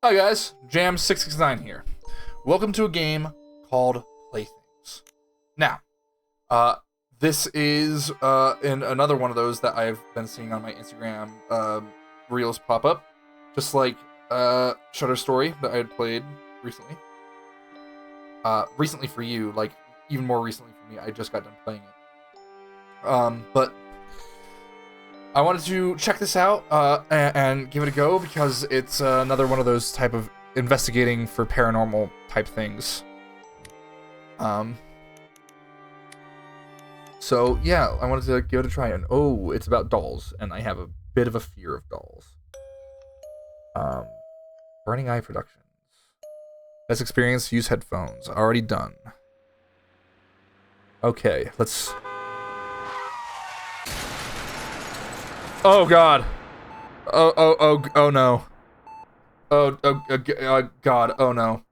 Hi guys, Jam669 here. Welcome to a game called Playthings. Now, this is in another one of those that I've been seeing on my Instagram reels pop up, just like Shutter Story that I had played recently. Recently for you, like even more recently for me, I just got done playing it. But I wanted to check this out and give it a go because it's another one of those type of investigating for paranormal type things. So yeah, I wanted to give it a try. And oh, it's about dolls, and I have a bit of a fear of dolls. Burning Eye Productions. Best experience, use headphones. Already done. Okay, let's... Oh god. Oh no. God, oh no.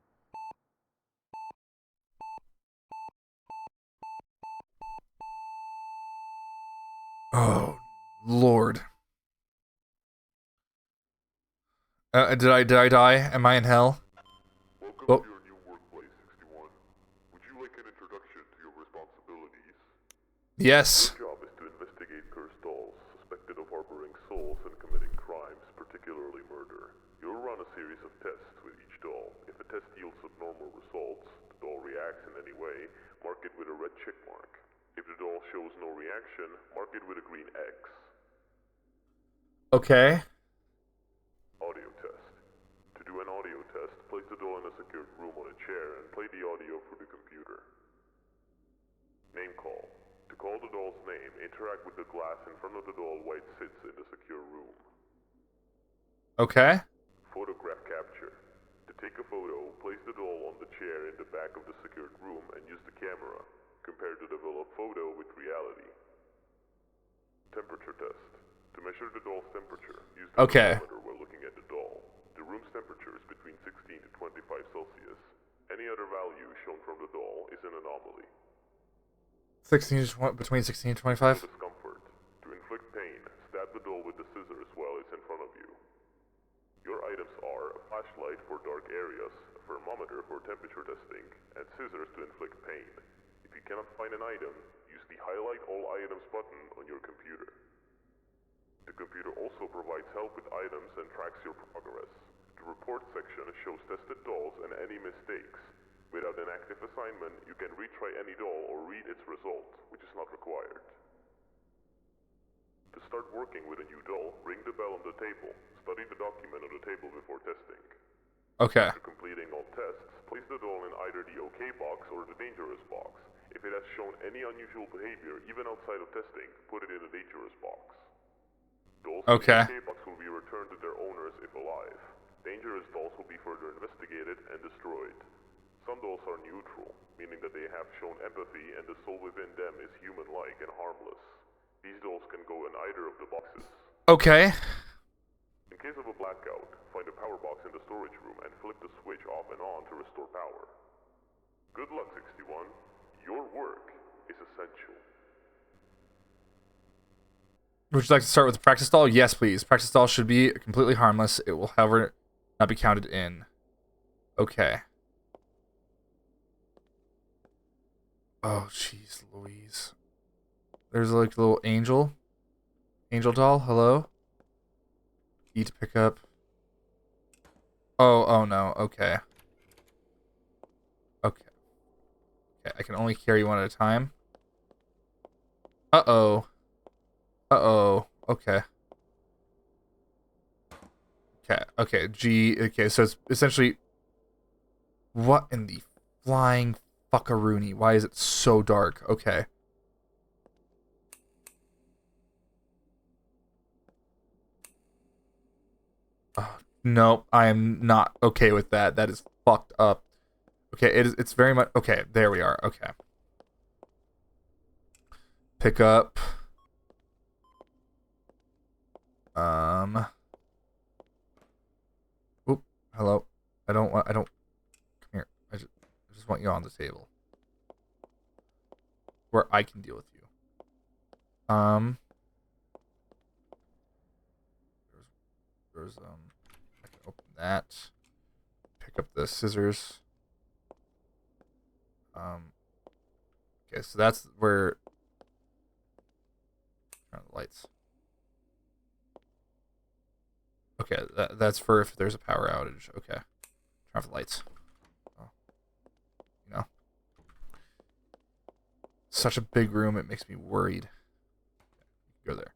Oh, Lord. Did I die? Am I in hell? Welcome Oh. to your new workplace, 61. Would you like an introduction to your responsibilities? Yes. Your job is to investigate cursed dolls suspected of harboring souls and committing crimes, particularly murder. You'll run a series of tests with each doll. If a test yields abnormal results, the doll reacts in any way, mark it with a red check mark. If the doll shows no reaction, mark it with a green X. Okay. Audio test. To do an audio test, place the doll in a secured room on a chair and play the audio through the computer. Name call. To call the doll's name, interact with the glass in front of the doll while it sits in the secure room. Okay. Photograph capture. To take a photo, place the doll on the chair in the back of the secured room and use the camera. Compare the developed photo with reality. Temperature test. To measure the doll's temperature, use the thermometer while looking at the doll. The room's temperature is between 16 to 25 Celsius. Any other value shown from the doll is an anomaly. 16 to between 16 and 25. Discomfort. To inflict pain, stab the doll with the scissors while it's in front of you. Your items are a flashlight for dark areas, a thermometer for temperature testing, and scissors to inflict pain. If you cannot find an item, use the Highlight All Items button on your computer. The computer also provides help with items and tracks your progress. The report section shows tested dolls and any mistakes. Without an active assignment, you can retry any doll or read its result, which is not required. To start working with a new doll, ring the bell on the table. Study the document on the table before testing. Okay. After completing all tests, place the doll in either the OK box or the dangerous box. If it has shown any unusual behavior, even outside of testing, put it in the dangerous box. Dolls in the OK box will be returned to their owners if alive. Dangerous dolls will be further investigated and destroyed. Some dolls are neutral, meaning that they have shown empathy and the soul within them is human-like and harmless. These dolls can go in either of the boxes. Okay. In case of a blackout, find a power box in the storage room and flip the switch off and on to restore power. Good luck, 61. Your work is essential. Would you like to start with the practice doll? Yes, please. Practice doll should be completely harmless. It will, however, not be counted in. Okay. Oh, jeez, Louise. There's like a little angel. Angel doll, hello? E to pick up. Oh no, okay. Okay. Okay, I can only carry one at a time. Uh-oh. Uh-oh. Okay. Okay, G, okay, so it's essentially... What in the flying fuckaroony? Why is it so dark? Okay. Oh, no, I am not okay with that. That is fucked up. Okay, it's very much... Okay, there we are. Okay. Pick up. Oop, hello. I don't... Come here. I just want you on the table. Where I can deal with you. There's I can open that. pick up the scissors. Okay, so that's where turn on the lights. Okay, that's for if there's a power outage. Okay, turn off the lights. Oh, you know, such a big room, it makes me worried. Go there.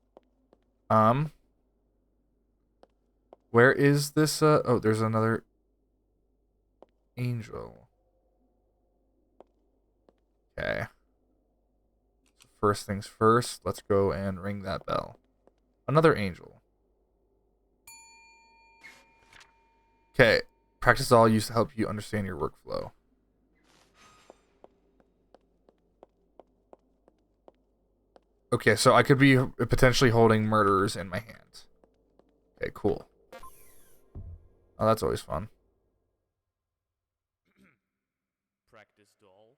Where is this? Oh, there's another angel. Okay. First things first, let's go and ring that bell. Another angel. Okay. Practice all used to help you understand your workflow. Okay, so I could be potentially holding murderers in my hands. Okay, cool. Oh, that's always fun. Practice doll.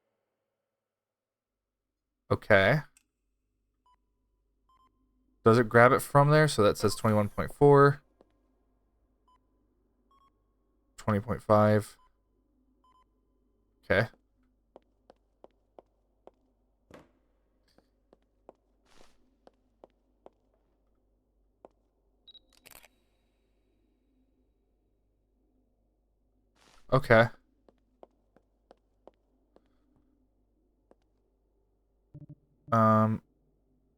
Okay. Does it grab it from there? So that says 21.4. 20.5. Okay. Okay.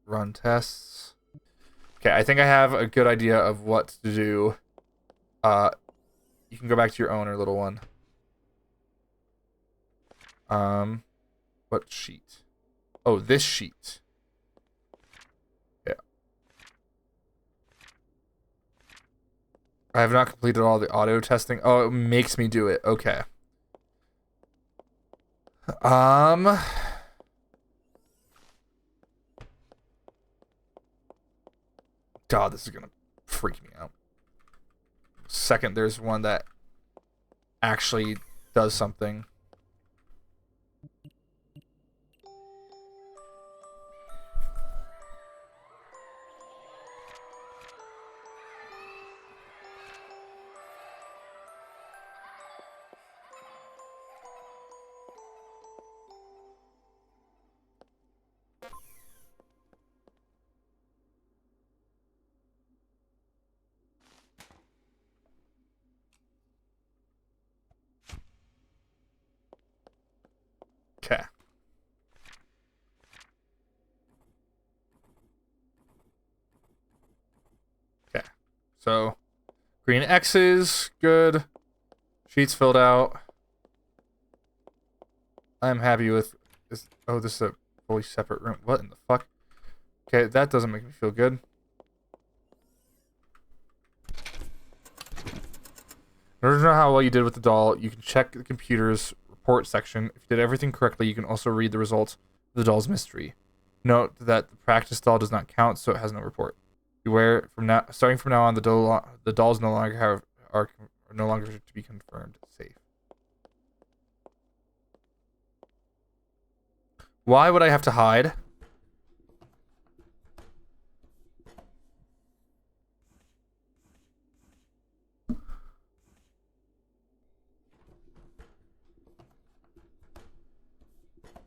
Run tests. Okay, I think I have a good idea of what to do. You can go back to your owner, little one. What sheet? Oh, this sheet. Yeah. I have not completed all the auto testing. Oh, it makes me do it. Okay. God, this is gonna freak me out. Second, there's one that actually does something. Okay. Okay. So, green X's, good. Sheets filled out. I'm happy with this. Oh, this is a fully separate room. What in the fuck? Okay, that doesn't make me feel good. In order to know how well you did with the doll, you can check the computer's report section. If you did everything correctly, you can also read the results of the doll's mystery. Note that the practice doll does not count, so it has no report. Beware from now, starting from now on, the dolls no longer are no longer to be confirmed safe. Why would I have to hide?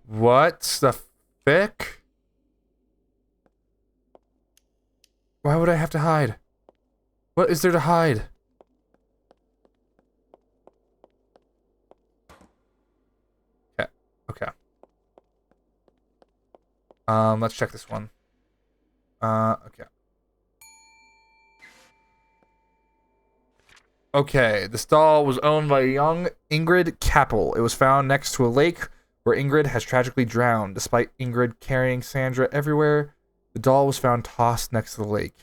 What the frick? Why would I have to hide? What is there to hide? Okay. Okay. Let's check this one. Okay. Okay, this doll was owned by young Ingrid Kappel. It was found next to a lake where Ingrid has tragically drowned. Despite Ingrid carrying Sandra everywhere, the doll was found tossed next to the lake.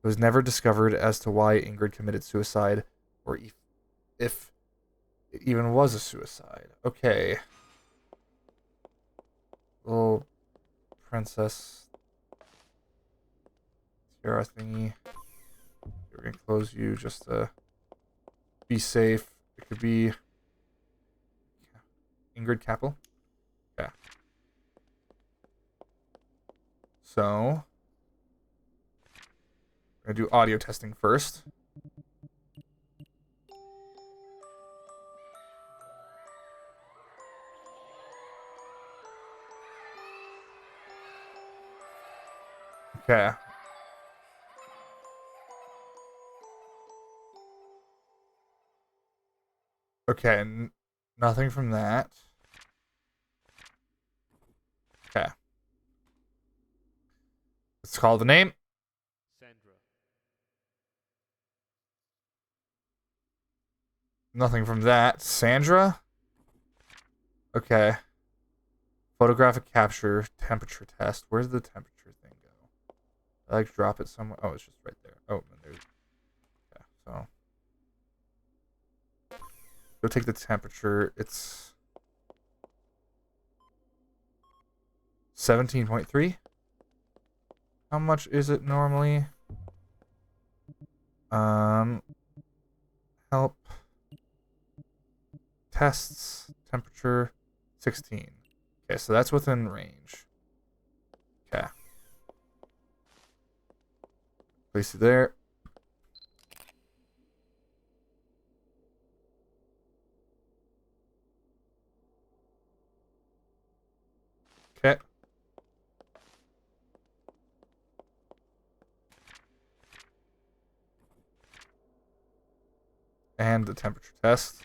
It was never discovered as to why Ingrid committed suicide, or if it even was a suicide. Okay. Little princess tiara thingy. We're gonna close you just to be safe. It could be Ingrid Kappel. Yeah. So we're gonna do audio testing first. Okay. Okay, nothing from that. Okay. Let's call the name. Sandra. Nothing from that. Sandra? Okay. Photographic capture, temperature test. Where's the temperature thing go? I like drop it somewhere. Oh, it's just right there. Oh, and there's. Okay, so. Go take the temperature. It's 17.3. How much is it normally? Help. Tests. Temperature 16. Okay, so that's within range. Okay. Place it there. Okay. And the temperature test.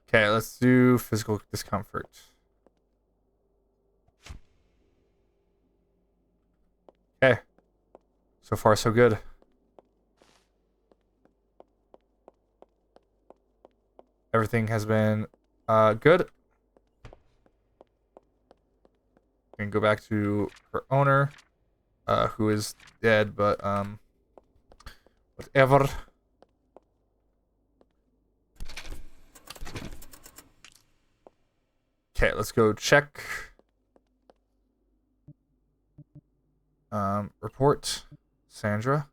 Okay, let's do physical discomfort. Okay. So far, so good. Everything has been good. We can go back to her owner, who is dead, but whatever. Okay, let's go check. Report. Sandra.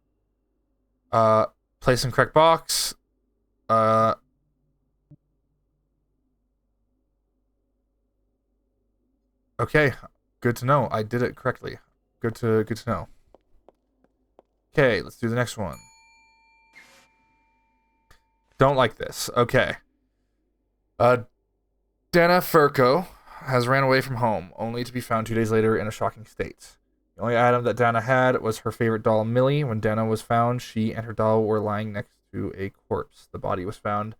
Place in correct box. Okay, good to know. I did it correctly. Good to know. Okay, let's do the next one. Don't like this. Okay. Dana Furco has ran away from home, only to be found 2 days later in a shocking state. The only item that Dana had was her favorite doll, Millie. When Dana was found, she and her doll were lying next to a corpse. The body was found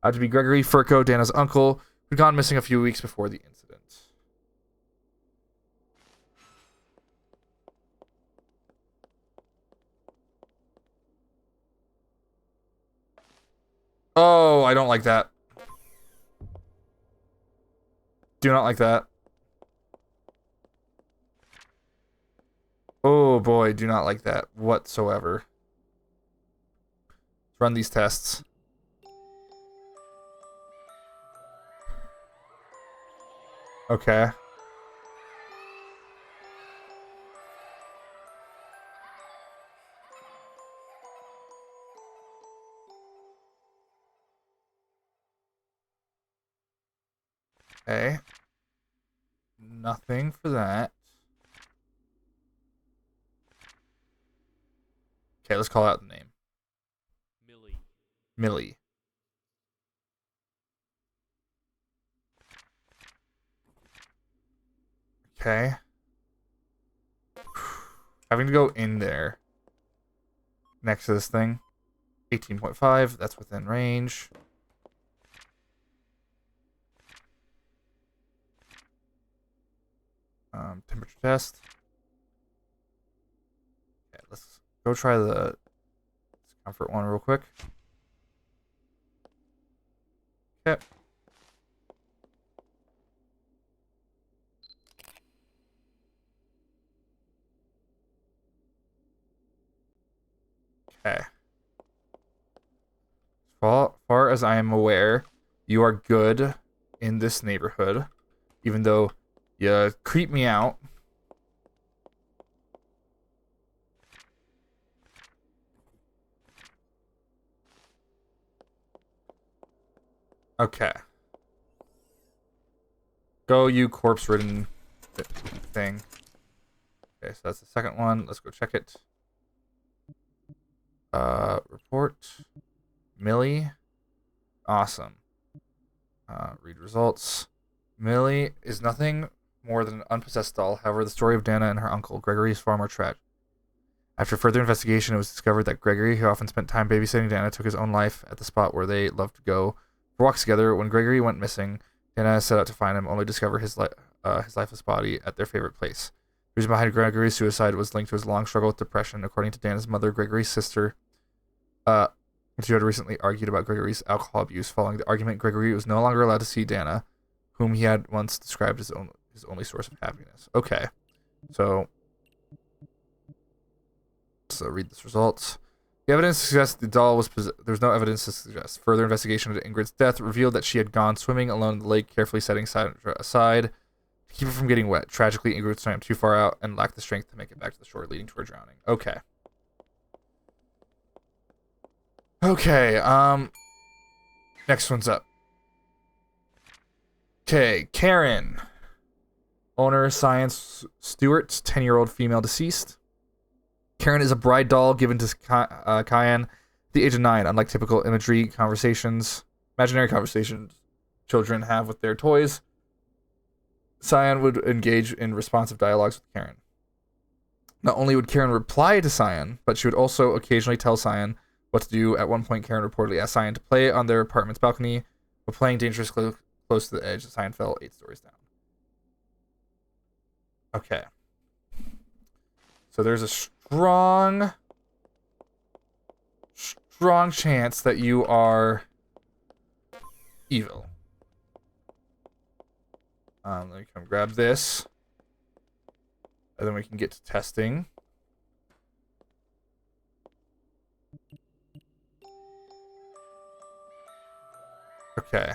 out to be Gregory Furco, Dana's uncle, who'd gone missing a few weeks before the incident. Oh, I don't like that. Do not like that. Oh boy, do not like that whatsoever. Let's run these tests. Okay. Okay. Nothing for that. Okay, let's call out the name. Millie. Millie. Okay. Having to go in there. Next to this thing. 18.5. That's within range. Temperature test. Okay, let's go try the discomfort one real quick. Okay. Okay. As far as I am aware, you are good in this neighborhood, even though you creep me out. Okay. Go, you corpse-ridden thing. Okay, so that's the second one. Let's go check it. Report. Millie. Awesome. Read results. Millie is nothing more than an unpossessed doll. However, the story of Dana and her uncle, Gregory, is far more tragic. After further investigation, it was discovered that Gregory, who often spent time babysitting Dana, took his own life at the spot where they loved to go for walks together. When Gregory went missing, Dana set out to find him, only to discover his lifeless body at their favorite place. The reason behind Gregory's suicide was linked to his long struggle with depression. According to Dana's mother, Gregory's sister, she had recently argued about Gregory's alcohol abuse. Following the argument, Gregory was no longer allowed to see Dana, whom he had once described as his only source of happiness. Okay, so read this results. The evidence suggests the doll was there's no evidence to suggest. Further investigation into Ingrid's death revealed that she had gone swimming alone in the lake, carefully setting Sandra aside to keep her from getting wet. Tragically, Ingrid swam too far out and lacked the strength to make it back to the shore, leading to her drowning. Okay. Okay, next one's up. Okay, Karen. Owner, Science Stewart, 10-year-old female deceased. Karen is a bride doll given to Cayenne at the age of 9. Unlike typical imaginary conversations children have with their toys, Cyan would engage in responsive dialogues with Karen. Not only would Karen reply to Cyan, but she would also occasionally tell Cyan what to do. At one point, Karen reportedly asked Cyan to play on their apartment's balcony, but playing dangerously close to the edge, Cyan fell 8 stories down. Okay. So there's a strong chance that you are evil. Let me come grab this. And then we can get to testing. Okay.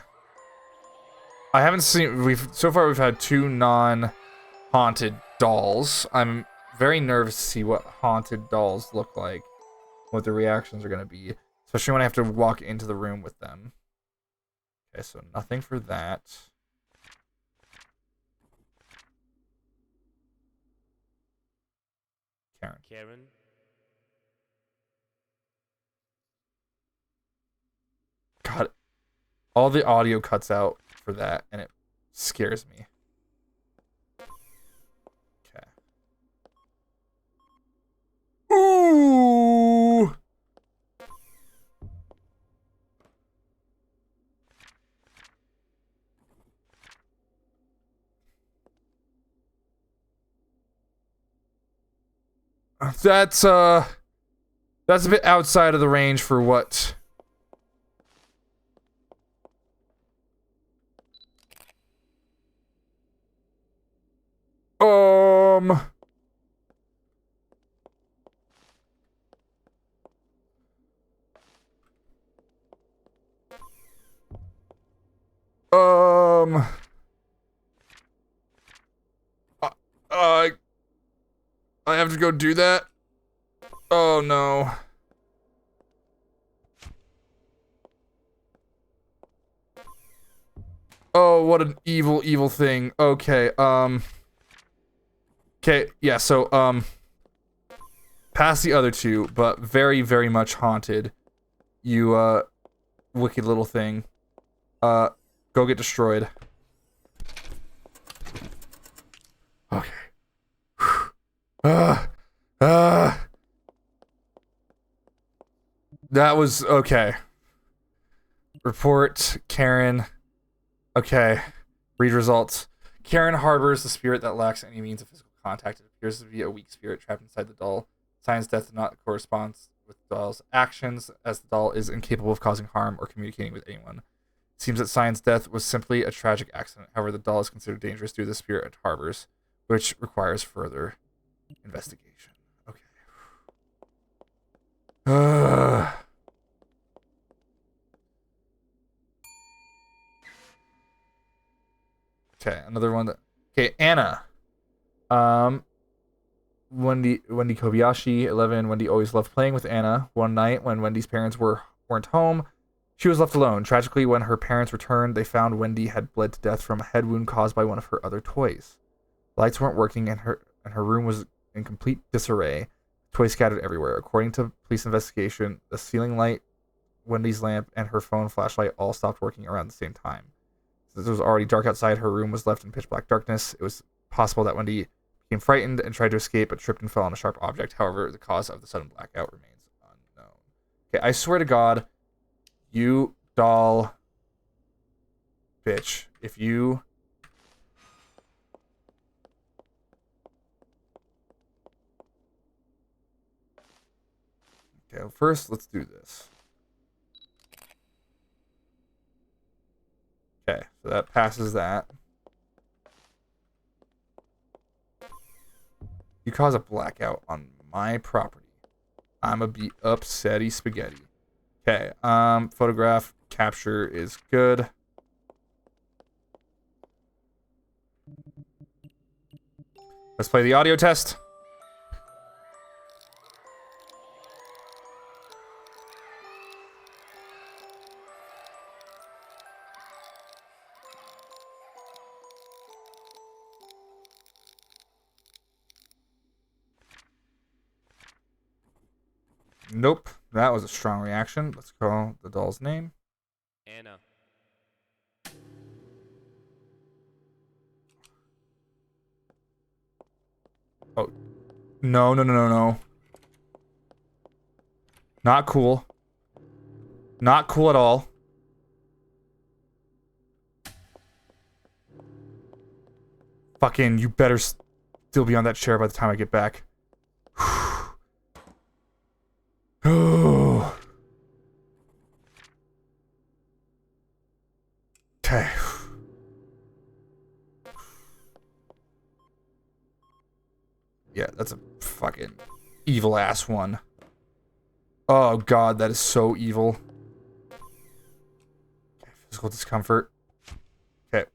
I haven't seen so far we've had 2 non-haunted dolls. I'm very nervous to see what haunted dolls look like, what their reactions are going to be, especially when I have to walk into the room with them. Okay, so nothing for that. Karen. God, all the audio cuts out for that, and it scares me. Okay. Ooh! That's a bit outside of the range for what. I have to go do that? Oh no. Oh, what an evil, evil thing. Okay, okay, yeah, so, past the other 2, but very, very much haunted. You, wicked little thing. Go get destroyed. Okay. That was okay. Report Karen. Okay. Read results. Karen harbors the spirit that lacks any means of physical contact. It appears to be a weak spirit trapped inside the doll. Cyan's death does not correspond with the doll's actions, as the doll is incapable of causing harm or communicating with anyone. It seems that Cyan's death was simply a tragic accident. However, the doll is considered dangerous due to the spirit it harbors, which requires further investigation. Okay. Okay, another one that. Okay, Anna. Wendy Kobayashi, 11. Wendy always loved playing with Anna. One night, when Wendy's parents weren't home, she was left alone. Tragically, when her parents returned, they found Wendy had bled to death from a head wound caused by one of her other toys. Lights weren't working, and her room was in complete disarray. Toys scattered everywhere. According to police investigation, the ceiling light, Wendy's lamp, and her phone flashlight all stopped working around the same time. Since it was already dark outside, her room was left in pitch black darkness. It was possible that Wendy became frightened and tried to escape, but tripped and fell on a sharp object. However, the cause of the sudden blackout remains unknown. Okay, I swear to God, you doll bitch, if you... Okay, well, first, let's do this. Okay, so that passes that. You cause a blackout on my property. I'ma be upsetty spaghetti. Okay, photograph capture is good. Let's play the audio test. Nope, that was a strong reaction. Let's call the doll's name. Anna. Oh, no, no, no, no, no. Not cool. Not cool at all. Fucking, you better still be on that chair by the time I get back. Oh. Okay. Yeah, that's a fucking evil ass one. Oh god, that is so evil. Okay, physical discomfort. Okay.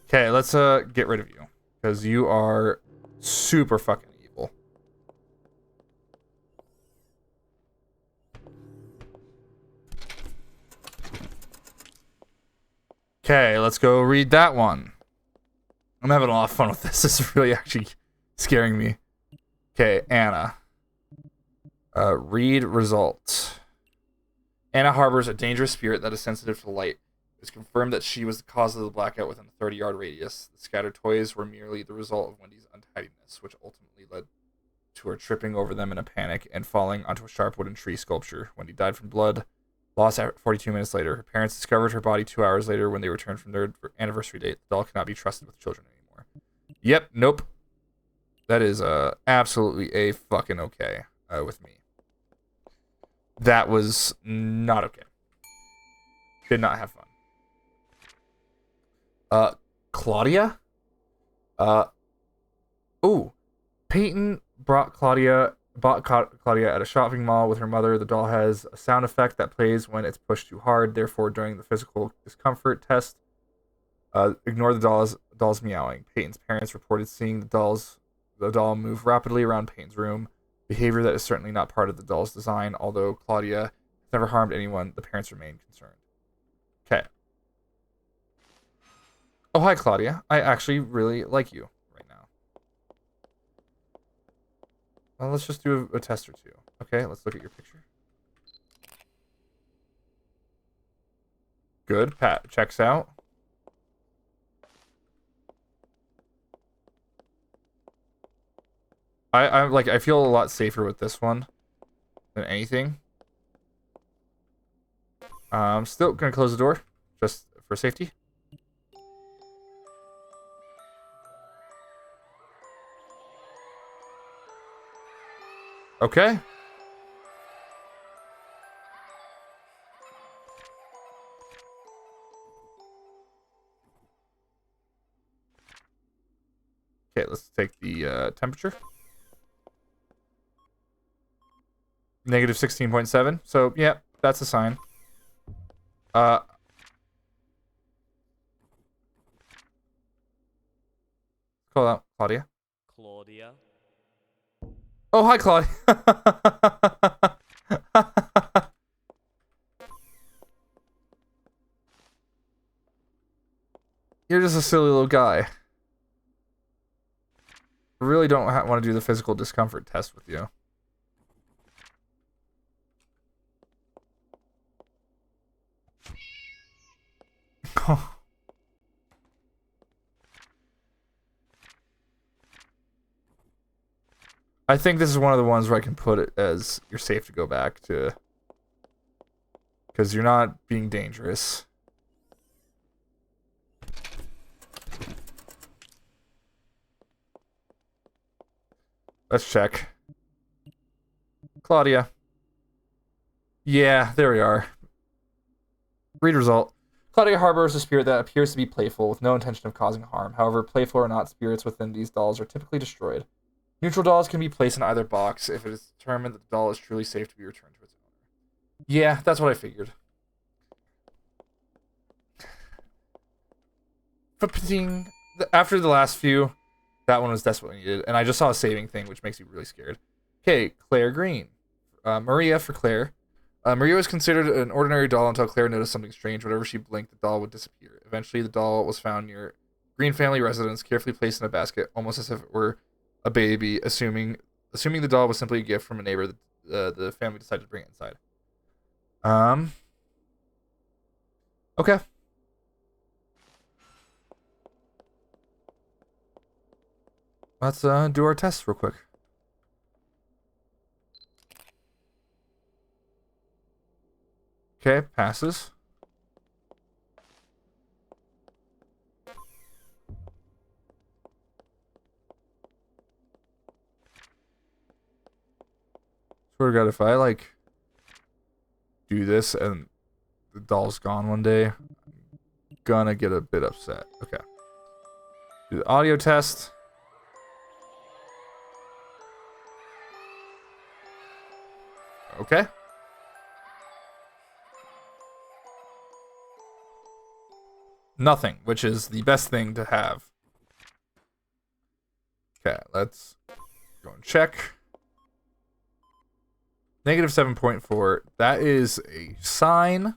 Okay, let's get rid of you. Because you are super fucking evil. Okay, let's go read that one. I'm having a lot of fun with this. This is really actually scaring me. Okay, Anna. Read results. Anna harbors a dangerous spirit that is sensitive to light. It was confirmed that she was the cause of the blackout within a 30-yard radius. The scattered toys were merely the result of Wendy's untidiness, which ultimately led to her tripping over them in a panic and falling onto a sharp wooden tree sculpture. Wendy died from blood loss 42 minutes later. Her parents discovered her body 2 hours later when they returned from their anniversary date. The doll cannot be trusted with children anymore. Yep, nope. That is absolutely a fucking okay with me. That was not okay. Did not have fun. Claudia? Ooh. Peyton bought Claudia at a shopping mall with her mother. The doll has a sound effect that plays when it's pushed too hard. Therefore, during the physical discomfort test, ignore the doll's meowing. Peyton's parents reported seeing the doll move rapidly around Peyton's room. Behavior that is certainly not part of the doll's design. Although Claudia has never harmed anyone, the parents remain concerned. Okay. Oh, hi, Claudia. I actually really like you right now. Well, let's just do a test or two. Okay, let's look at your picture. Good. Pat checks out. I feel a lot safer with this one than anything. I'm still gonna close the door just for safety. Okay. Okay, let's take the temperature. Negative 16.7. So, yeah, that's a sign. Call out Claudia. Claudia. Oh, hi, Claudia. You're just a silly little guy. I really don't want to do the physical discomfort test with you. I think this is one of the ones where I can put it as you're safe to go back to. Because you're not being dangerous. Let's check. Claudia. Yeah, there we are. Read result. Claudia harbors a spirit that appears to be playful with no intention of causing harm. However, playful or not, spirits within these dolls are typically destroyed. Neutral dolls can be placed in either box if it is determined that the doll is truly safe to be returned to its owner. Yeah, that's what I figured. After the last few, that one was desperately needed, and I just saw a saving thing, which makes me really scared. Okay, Claire Green. Maria for Claire. Maria was considered an ordinary doll until Claire noticed something strange. Whenever she blinked, the doll would disappear. Eventually, the doll was found near Green family residence, carefully placed in a basket, almost as if it were a baby, assuming the doll was simply a gift from a neighbor. The family decided to bring it inside. Okay. Let's do our tests real quick. Okay, passes. Swear to God, if I like do this and the doll's gone one day, I'm gonna get a bit upset. Okay. Do the audio test. Okay. Nothing, which is the best thing to have. Okay, let's go and check. Negative 7.4. That is a sign.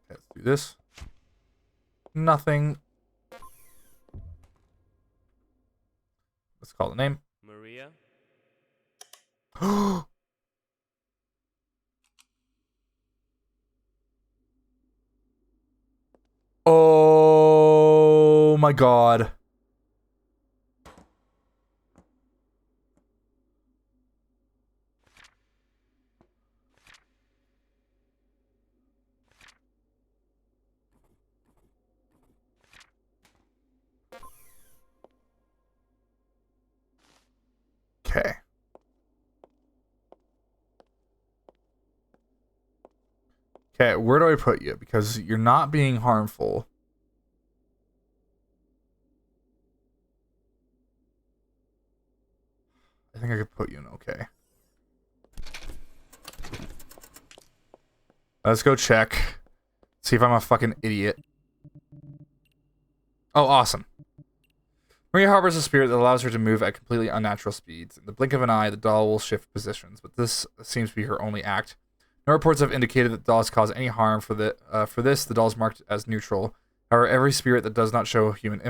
Let's do this. Nothing. Let's call the name. Maria. Oh my God. Okay. Okay, where do I put you? Because you're not being harmful. I think I could put you in okay. Let's go check. See if I'm a fucking idiot. Oh, awesome. Maria harbors a spirit that allows her to move at completely unnatural speeds. In the blink of an eye, the doll will shift positions, but this seems to be her only act. No reports have indicated that dolls cause any harm. For this, the doll is marked as neutral. However, every spirit that does not show human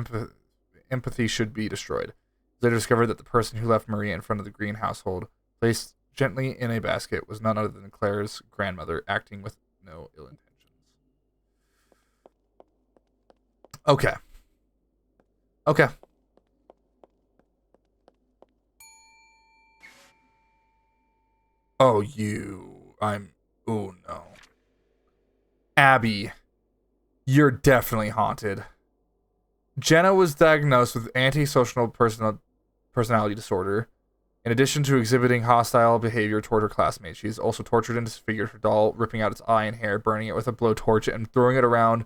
empathy should be destroyed. Later discovered that the person who left Maria in front of the Green household, placed gently in a basket, was none other than Claire's grandmother, acting with no ill intentions. Okay. Okay. Oh, oh no. Abby, you're definitely haunted. Jenna was diagnosed with antisocial personality disorder. In addition to exhibiting hostile behavior toward her classmates, she is also tortured and disfigured her doll, ripping out its eye and hair, burning it with a blowtorch, and throwing it around.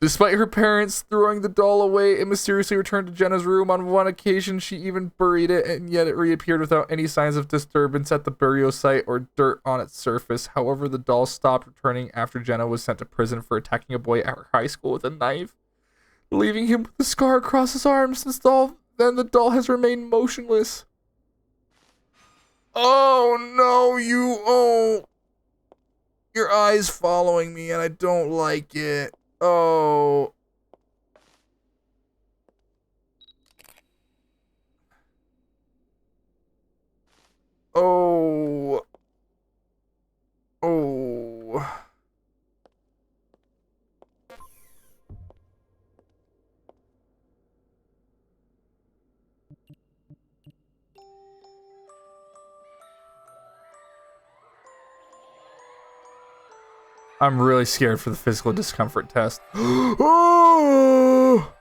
Despite her parents throwing the doll away, it mysteriously returned to Jenna's room. On one occasion, she even buried it, and yet it reappeared without any signs of disturbance at the burial site or dirt on its surface. However, the doll stopped returning after Jenna was sent to prison for attacking a boy at her high school with a knife, leaving him with a scar across his arm. Since then, the doll has remained motionless. Oh no, your eye's following me, and I don't like it. Oh. Oh. Oh. I'm really scared for the physical discomfort test. Oh!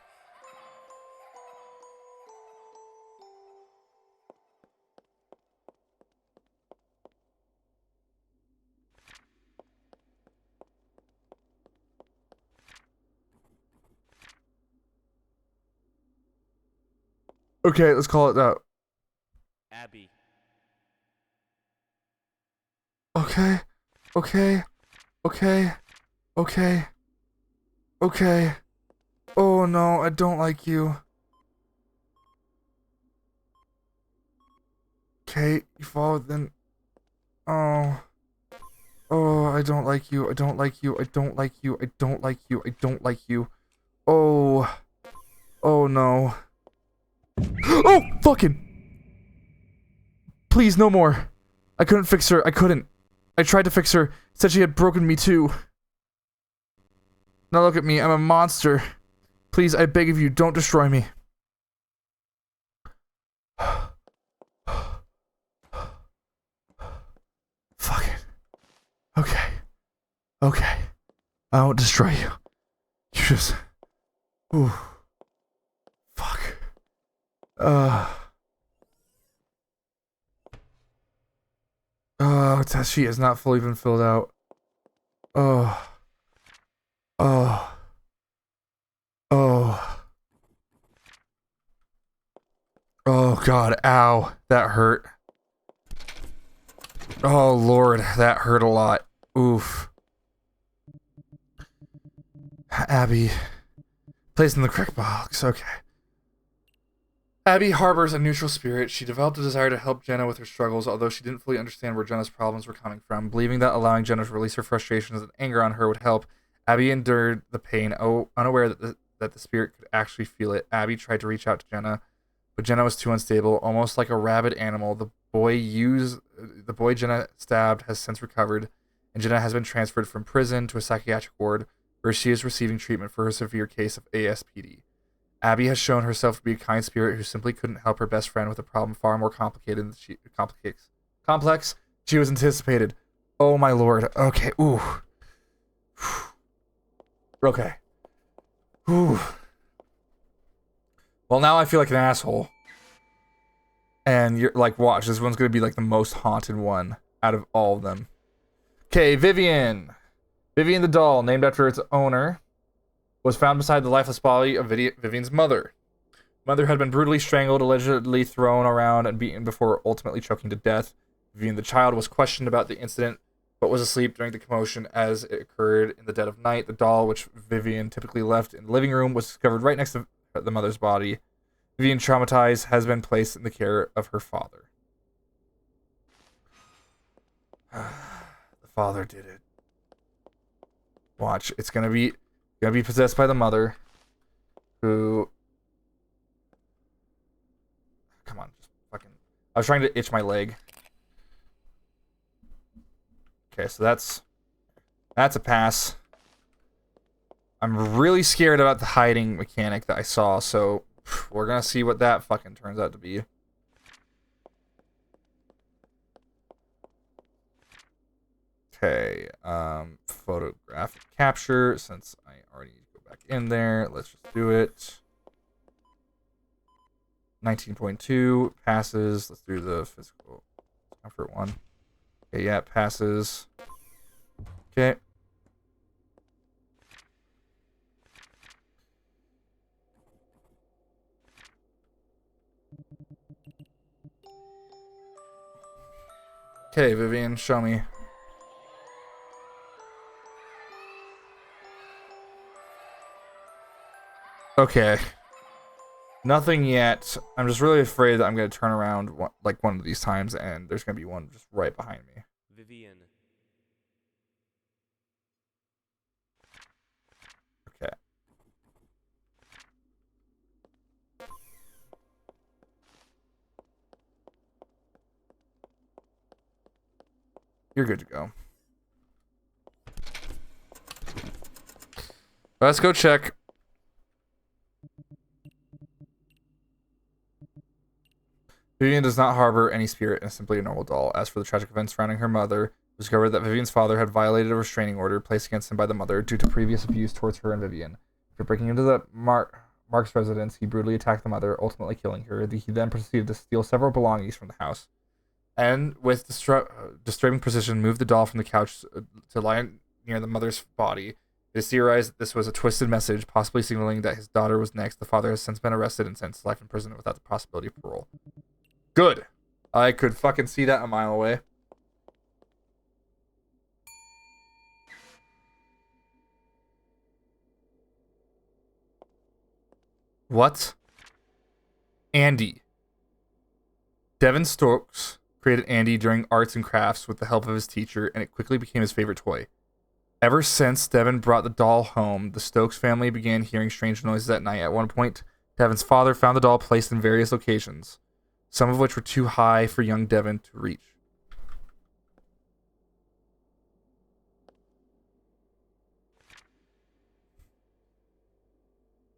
Okay, let's call it that. Abby. Okay. Okay. Okay. Okay. Okay. Oh no, I don't like you. Okay, you fall then. Oh. Oh, I don't like you. I don't like you. I don't like you. I don't like you. I don't like you. Oh. Oh no. Oh, fucking. Please, no more. I couldn't fix her. I couldn't. I tried to fix her. Said she had broken me too. Now look at me. I'm a monster. Please, I beg of you, don't destroy me. Fuck it. Okay. Okay. I won't destroy you. You just... Ooh. Fuck. Test sheet has not fully been filled out. Oh. Oh. Oh. Oh god, ow. That hurt. Oh lord, that hurt a lot. Oof. Abby. Placed in the correct box, okay. Abby harbors a neutral spirit. She developed a desire to help Jenna with her struggles, although she didn't fully understand where Jenna's problems were coming from. Believing that allowing Jenna to release her frustrations and anger on her would help, Abby endured the pain, unaware that the spirit could actually feel it. Abby tried to reach out to Jenna, but Jenna was too unstable, almost like a rabid animal. The boy Jenna stabbed has since recovered, and Jenna has been transferred from prison to a psychiatric ward where she is receiving treatment for her severe case of ASPD. Abby has shown herself to be a kind spirit who simply couldn't help her best friend with a problem far more complicated than complex she was anticipated. Oh my lord. Okay. Ooh. Okay. Ooh. Well, now I feel like an asshole. And you're like, watch, this one's gonna be like the most haunted one out of all of them. Okay, Vivian. Vivian the doll, named after its owner, was found beside the lifeless body of Vivian's mother. Mother had been brutally strangled, allegedly thrown around and beaten before ultimately choking to death. Vivian the child was questioned about the incident, but was asleep during the commotion as it occurred in the dead of night. The doll, which Vivian typically left in the living room, was discovered right next to the mother's body. Vivian, traumatized, has been placed in the care of her father. The father did it. Watch, it's gonna be possessed by the mother, who... Come on, just fucking... I was trying to itch my leg. Okay, so that's a pass. I'm really scared about the hiding mechanic that I saw, so we're gonna see what that fucking turns out to be. Okay, photographic capture, since I already need to go back in there, let's just do it. 19.2 passes. Let's do the physical comfort one. Okay, yeah, it passes. Okay. Okay, Vivian, show me. Okay. Nothing yet. I'm just really afraid that I'm going to turn around like one of these times and there's going to be one just right behind me. Vivian. Okay. You're good to go. Let's go check. Vivian does not harbor any spirit and is simply a normal doll. As for the tragic events surrounding her mother, it was discovered that Vivian's father had violated a restraining order placed against him by the mother due to previous abuse towards her and Vivian. After breaking into the Mark's residence, he brutally attacked the mother, ultimately killing her. He then proceeded to steal several belongings from the house, and with disturbing precision, moved the doll from the couch to lie near the mother's body. It is theorized that this was a twisted message, possibly signaling that his daughter was next. The father has since been arrested and sentenced to life in prison without the possibility of parole. Good. I could fucking see that a mile away. What? Andy. Devin Stokes created Andy during arts and crafts with the help of his teacher, and it quickly became his favorite toy. Ever since Devin brought the doll home, the Stokes family began hearing strange noises at night. At one point, Devin's father found the doll placed in various locations, some of which were too high for young Devin to reach.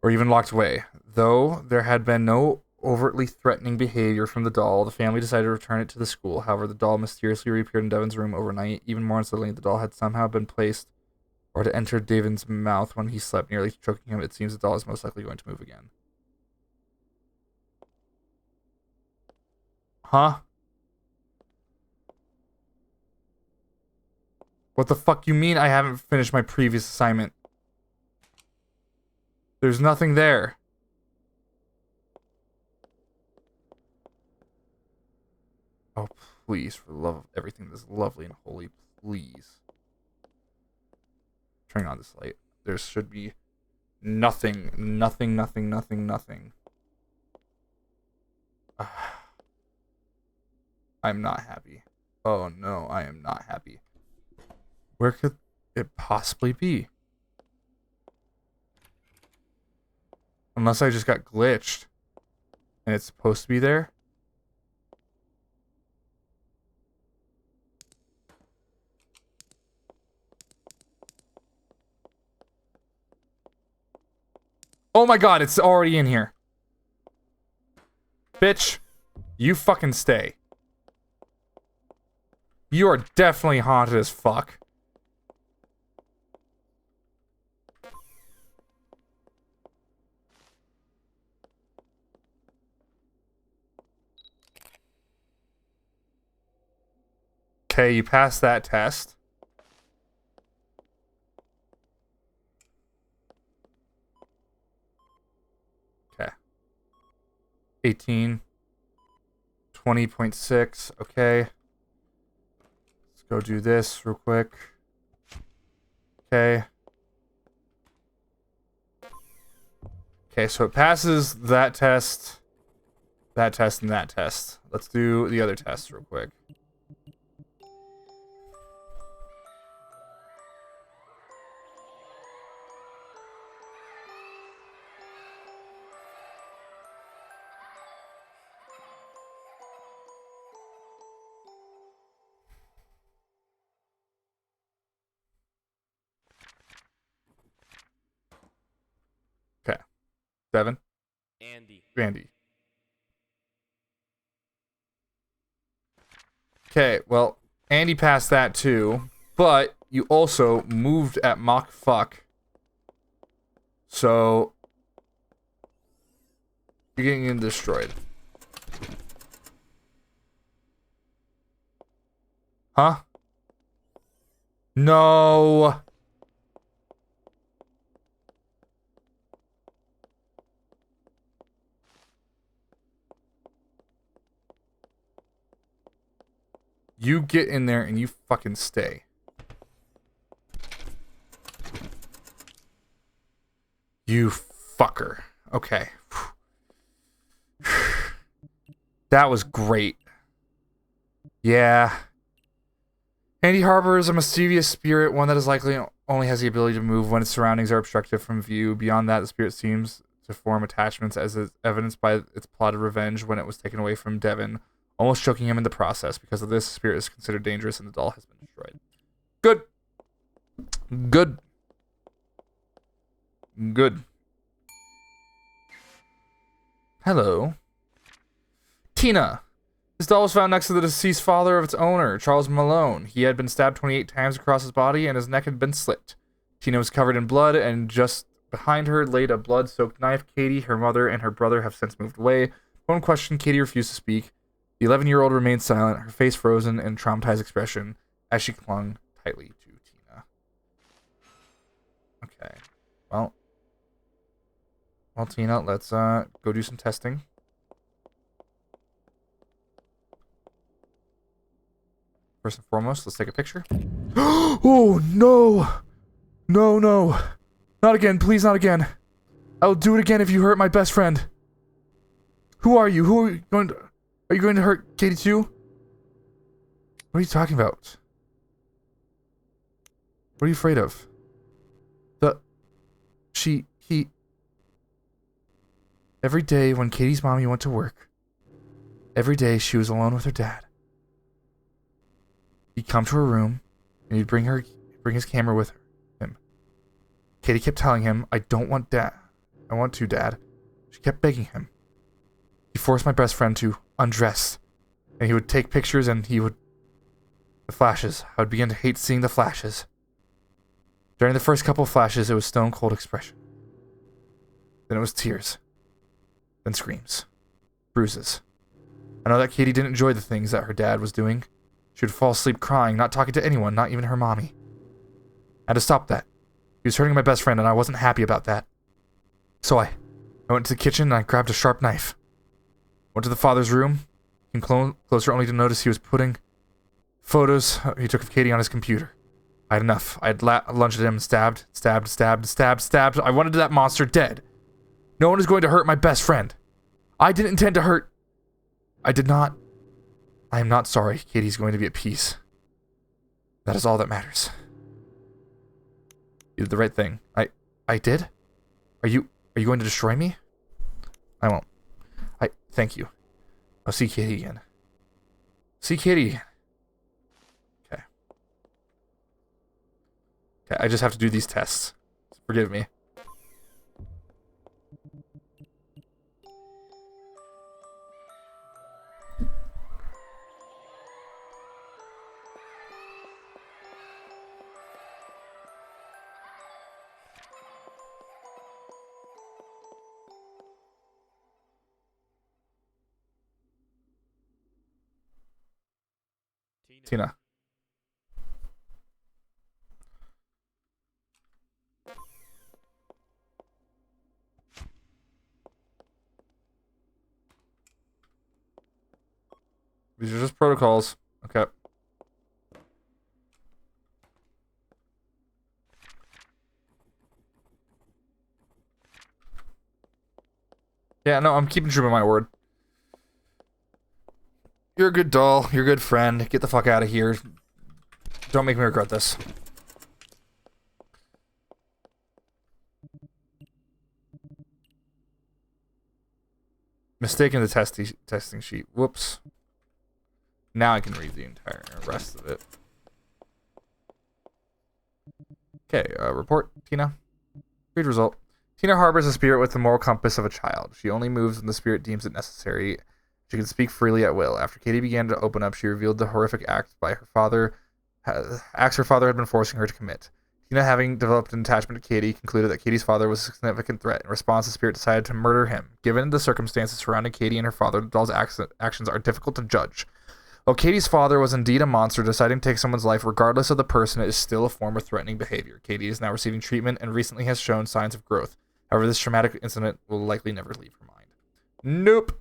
Or even locked away. Though there had been no overtly threatening behavior from the doll, the family decided to return it to the school. However, the doll mysteriously reappeared in Devin's room overnight. Even more unsettling, the doll had somehow been placed or to enter Devin's mouth when he slept, nearly choking him. It seems the doll is most likely going to move again. Huh? What the fuck you mean I haven't finished my previous assignment? There's nothing there. Oh, please, for the love of everything that's lovely and holy, please. Turning on this light. There should be nothing. I'm not happy. Oh no, I am not happy. Where could it possibly be? Unless I just got glitched and it's supposed to be there. Oh my god, it's already in here. Bitch, you fucking stay. You are definitely haunted as fuck. Okay, you passed that test. Okay. 18. 20.6. Okay. Let's go do this real quick. Okay. Okay, so it passes that test, and that test. Let's do the other test real quick. Okay. 7. Andy. Okay, well, Andy passed that too, but you also moved at Mach fuck. So you're getting destroyed. Huh? No. You get in there and you fucking stay. You fucker. Okay. That was great. Yeah. Andy Harbor is a mischievous spirit, one that is likely only has the ability to move when its surroundings are obstructed from view. Beyond that, the spirit seems to form attachments, as is evidenced by its plotted revenge when it was taken away from Devin, almost choking him in the process. Because of this, the spirit is considered dangerous and the doll has been destroyed. destroyed. Good. Good. Good. Hello. Tina. This doll was found next to the deceased father of its owner, Charles Malone. He had been stabbed 28 times across his body and his neck had been slit. Tina was covered in blood, and just behind her laid a blood-soaked knife. Katie, her mother, and her brother have since moved away. One question, Katie refused to speak. The 11-year-old remained silent, her face frozen in traumatized expression as she clung tightly to Tina. Okay. Well, Tina, let's go do some testing. First and foremost, let's take a picture. Oh, no! No, no. Not again, please, not again. I will do it again if you hurt my best friend. Who are you? Who are you going to... Are you going to hurt Katie too? What are you talking about? What are you afraid of? He... Every day when Katie's mommy went to work, every day she was alone with her dad. He'd come to her room, and he'd bring his camera with him. Katie kept telling him, I don't want dad. I want to, Dad. She kept begging him. He forced my best friend to undress, and he would take pictures, and the flashes. I would begin to hate seeing the flashes. During the first couple of flashes, it was stone cold expression. Then it was tears. Then screams. Bruises. I know that Katie didn't enjoy the things that her dad was doing. She would fall asleep crying, not talking to anyone, not even her mommy. I had to stop that. He was hurting my best friend, and I wasn't happy about that. So I went to the kitchen, and I grabbed a sharp knife. Went to the father's room, came closer only to notice he was putting photos he took of Katie on his computer. I had enough. I had lunged at him and stabbed. I wanted that monster dead. No one is going to hurt my best friend. I didn't intend to hurt. I did not. I am not sorry. Katie's going to be at peace. That is all that matters. You did the right thing. I did? Are you going to destroy me? I won't. Thank you. I'll see Katie again. See Katie again. Okay. Okay, I just have to do these tests. Forgive me. Tina. These are just protocols. Okay. Yeah, no, I'm keeping true to my word. You're a good doll. You're a good friend. Get the fuck out of here. Don't make me regret this. Mistake in the testing sheet. Whoops. Now I can read the entire rest of it. Okay, report, Tina. Read result. Tina harbors a spirit with the moral compass of a child. She only moves when the spirit deems it necessary. She can speak freely at will. After Katie began to open up, she revealed the horrific acts her father had been forcing her to commit. Tina, having developed an attachment to Katie, concluded that Katie's father was a significant threat. In response, the spirit decided to murder him. Given the circumstances surrounding Katie and her father, the doll's actions are difficult to judge. While Katie's father was indeed a monster, deciding to take someone's life regardless of the person is still a form of threatening behavior. Katie is now receiving treatment and recently has shown signs of growth. However, this traumatic incident will likely never leave her mind. Nope.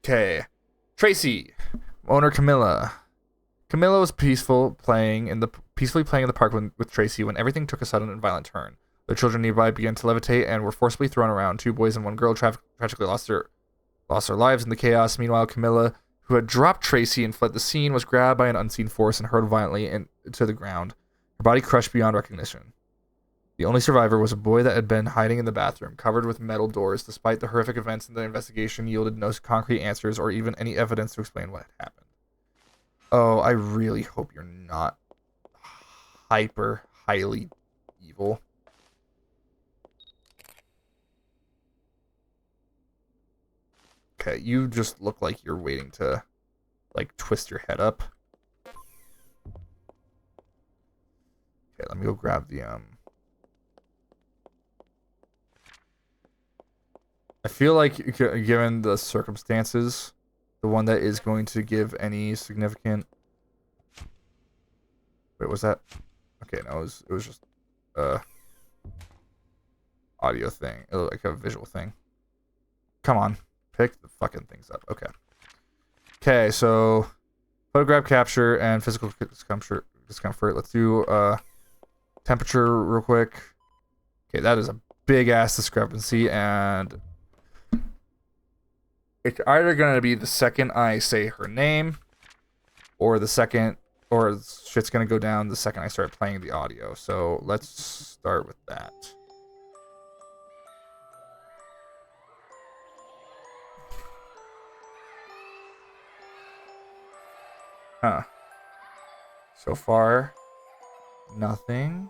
Okay. Tracy. Owner Camilla. Camilla was peacefully playing in the park with Tracy when everything took a sudden and violent turn. The children nearby began to levitate and were forcibly thrown around. 2 boys and 1 girl tragically lost their lives in the chaos. Meanwhile, Camilla, who had dropped Tracy and fled the scene, was grabbed by an unseen force and hurled violently to the ground. Her body crushed beyond recognition. The only survivor was a boy that had been hiding in the bathroom, covered with metal doors. Despite the horrific events in the investigation yielded no concrete answers or even any evidence to explain what had happened. Oh, I really hope you're not highly evil. Okay, you just look like you're waiting to, like, twist your head up. Okay, let me go grab the, I feel like, given the circumstances, the one that is going to give any significant... Wait, was that... Okay, no, it was just, audio thing. It looked like a visual thing. Come on. Pick the fucking things up. Okay. Okay, so... Photograph capture and physical discomfort. Let's do, temperature real quick. Okay, that is a big-ass discrepancy, and... It's either going to be the second I say her name, or the second... Or shit's going to go down the second I start playing the audio. So, let's start with that. Huh. So far, nothing.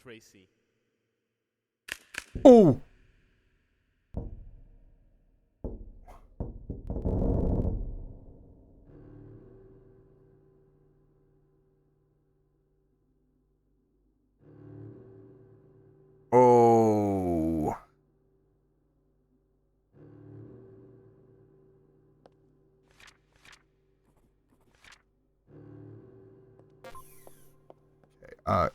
Tracy. Oh! Oh. Okay,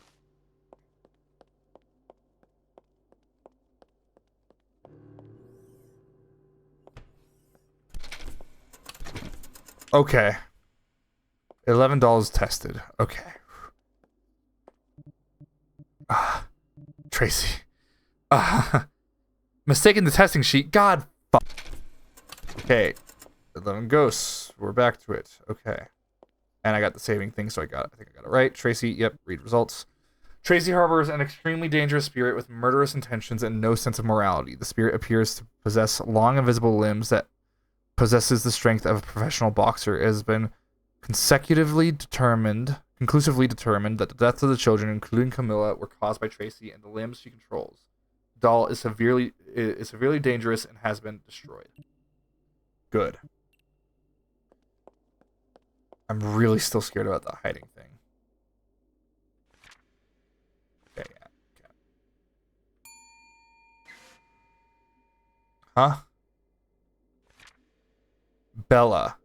okay. $11 tested. Okay. Tracy. Mistaken the testing sheet. God fuck. Okay. 11 ghosts. We're back to it. Okay. And I got the saving thing, so I think I got it right. Tracy, yep, read results. Tracy harbors an extremely dangerous spirit with murderous intentions and no sense of morality. The spirit appears to possess long invisible limbs that possesses the strength of a professional boxer. It has been conclusively determined that the deaths of the children, including Camilla, were caused by Tracy and the limbs she controls. The doll is severely dangerous and has been destroyed. Good. I'm really still scared about the hiding thing. Okay, yeah. Okay. Huh? Bella.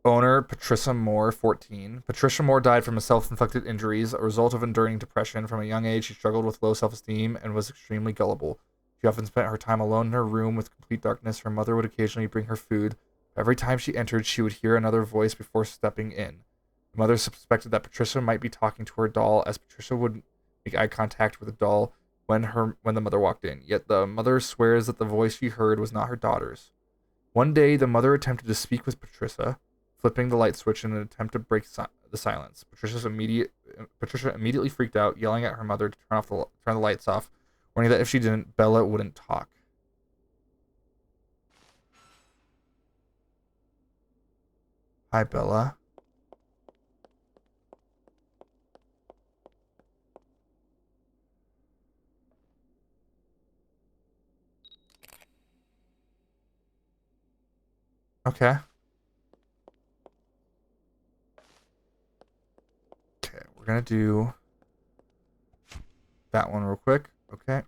Owner, Patricia Moore, 14. Patricia Moore died from self-inflicted injuries, a result of enduring depression. From a young age, she struggled with low self-esteem and was extremely gullible. She often spent her time alone in her room with complete darkness. Her mother would occasionally bring her food. Every time she entered, she would hear another voice before stepping in. The mother suspected that Patricia might be talking to her doll, as Patricia would make eye contact with the doll when the mother walked in. Yet the mother swears that the voice she heard was not her daughter's. One day, the mother attempted to speak with Patricia, flipping the light switch in an attempt to break the silence. Patricia immediately freaked out, yelling at her mother to turn the lights off, warning that if she didn't, Bella wouldn't talk. Hi, Bella. Okay. Okay, we're gonna do that one real quick. Okay.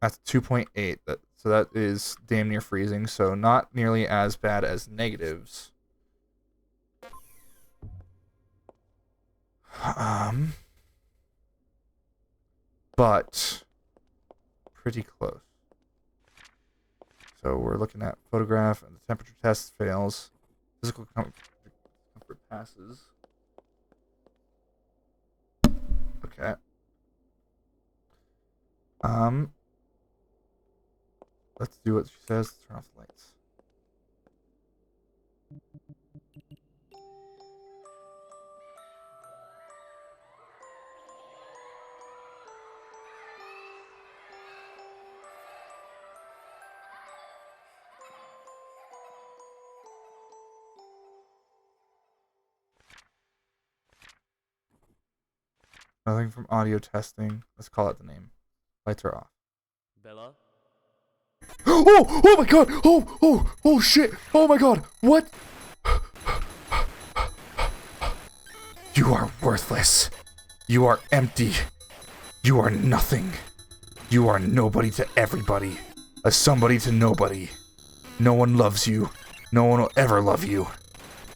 That's 2.8. So that is damn near freezing. So not nearly as bad as negatives. But pretty close. So we're looking at photograph and the temperature test fails. Physical comfort passes. Okay. Um, let's do what she says. Turn off the lights. Nothing from audio testing. Let's call it the name. Lights are off. Bella? Oh! Oh my god! Oh shit! Oh my god! What? You are worthless. You are empty. You are nothing. You are nobody to everybody. A somebody to nobody. No one loves you. No one will ever love you.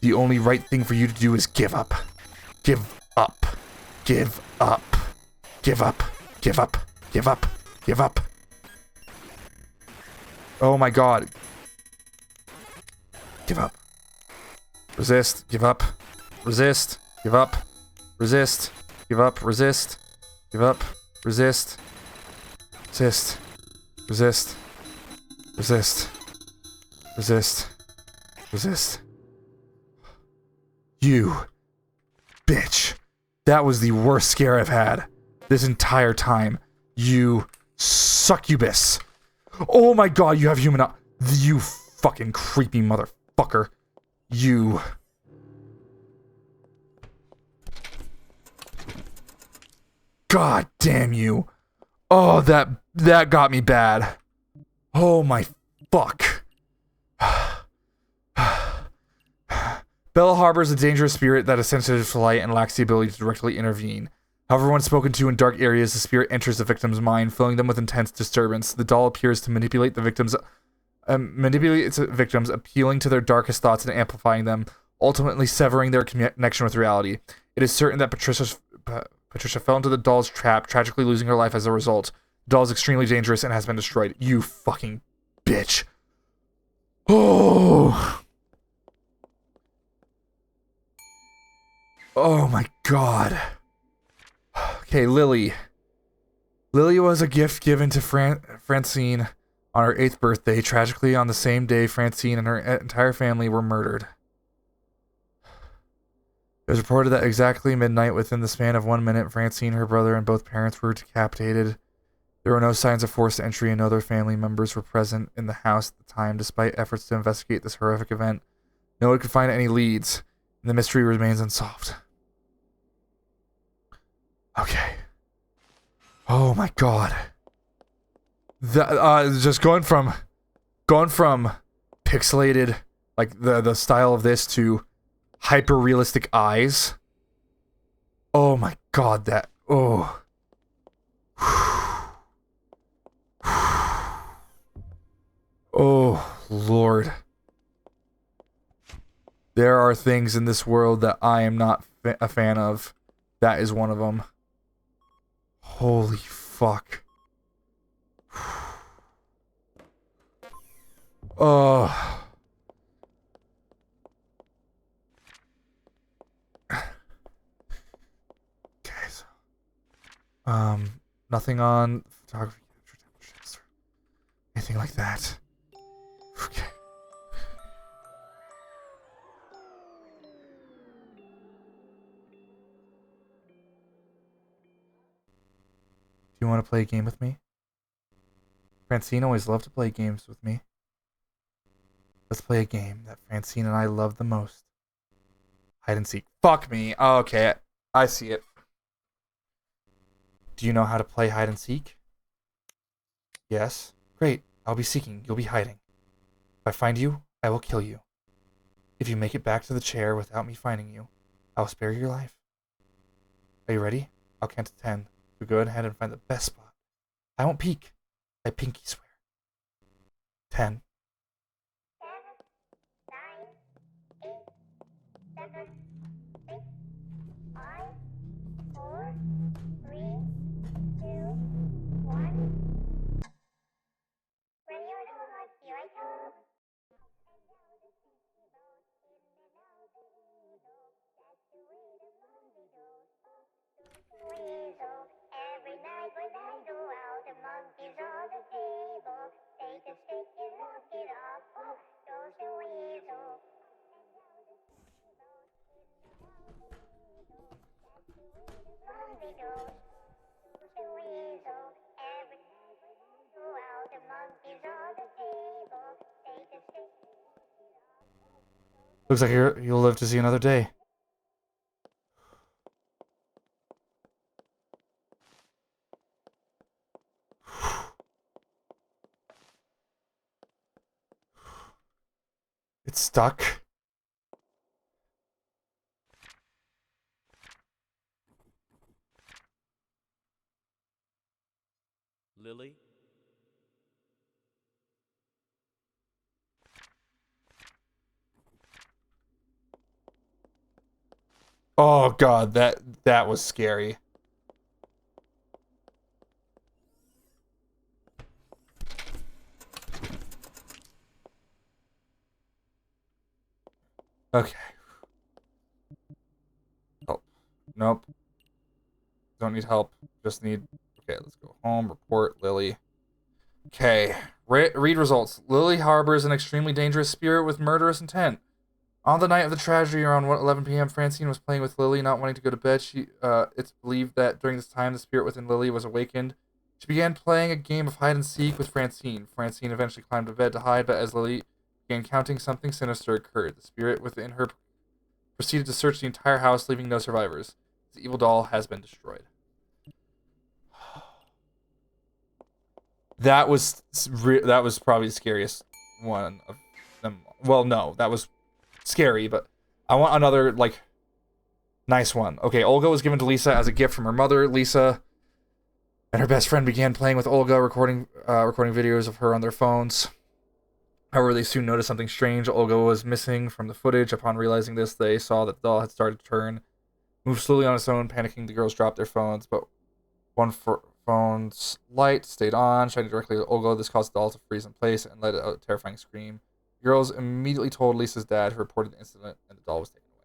The only right thing for you to do is give up. Give up. Give up. Give up. Give up. Give up. Give up. Oh my god. Give up. Resist. Give up. Resist. Give up. Resist. Give up. Resist. Give up. Resist. Resist. Resist. Resist. Resist. Resist. You. Bitch. That was the worst scare I've had this entire time. You succubus. Oh my god, you have human you fucking creepy motherfucker. You. God damn you. Oh, that got me bad. Oh my fuck. Bella harbors a dangerous spirit that is sensitive to light and lacks the ability to directly intervene. However, when spoken to in dark areas, the spirit enters the victim's mind, filling them with intense disturbance. The doll appears to manipulate its victims, appealing to their darkest thoughts and amplifying them, ultimately severing their connection with reality. It is certain that Patricia fell into the doll's trap, tragically losing her life as a result. The doll is extremely dangerous and has been destroyed. You fucking bitch. Oh. Oh my god. Okay, Lily. Lily was a gift given to Francine on her 8th birthday. Tragically, on the same day, Francine and her entire family were murdered. It was reported that exactly midnight, within the span of 1 minute, Francine, her brother, and both parents were decapitated. There were no signs of forced entry, and no other family members were present in the house at the time, despite efforts to investigate this horrific event. No one could find any leads, and the mystery remains unsolved. Okay. Oh my god. Just going from pixelated, like the style of this, to hyper realistic eyes. Oh my god, that oh. Oh Lord. There are things in this world that I am not a fan of. That is one of them. Holy fuck. Oh. Okay, so nothing on photography, anything like that. Okay. Do you want to play a game with me? Francine always loved to play games with me. Let's play a game that Francine and I love the most. Hide and seek. Fuck me. Oh, okay, I see it. Do you know how to play hide and seek? Yes. Great. I'll be seeking. You'll be hiding. If I find you, I will kill you. If you make it back to the chair without me finding you, I'll spare your life. Are you ready? I'll count to 10. You go ahead and find the best spot. I won't peek. I pinky swear. 10. 'Every night when I go out, the monkeys on the table. Take a stick and knock it off. Oh, goes the weasel. Money goes the weasel. Every time we go out, the monkeys on the table. Take a stick. Looks like you'll live to see another day. It's stuck. Lily? Oh god, that was scary. Okay. Help. Nope. Don't need help. Just need... Okay, let's go home. Report Lily. Okay. Read results. Lily harbors an extremely dangerous spirit with murderous intent. On the night of the tragedy, around 11 p.m., Francine was playing with Lily, not wanting to go to bed. It's believed that during this time, the spirit within Lily was awakened. She began playing a game of hide and seek with Francine. Francine eventually climbed to bed to hide, but as Lily began counting, something sinister occurred. The spirit within her proceeded to search the entire house, leaving no survivors. The evil doll has been destroyed. That was probably the scariest one of them. Well, no, that was scary, but I want another, like, nice one. Okay, Olga was given to Lisa as a gift from her mother. Lisa and her best friend began playing with Olga, recording videos of her on their phones. However, they soon noticed something strange. Olga was missing from the footage. Upon realizing this, they saw that the doll had started to turn, move slowly on its own. Panicking, the girls dropped their phones, but one phone's light stayed on, shining directly at Olga. This caused the doll to freeze in place and let out a terrifying scream. The girls immediately told Lisa's dad, who reported the incident, and the doll was taken away.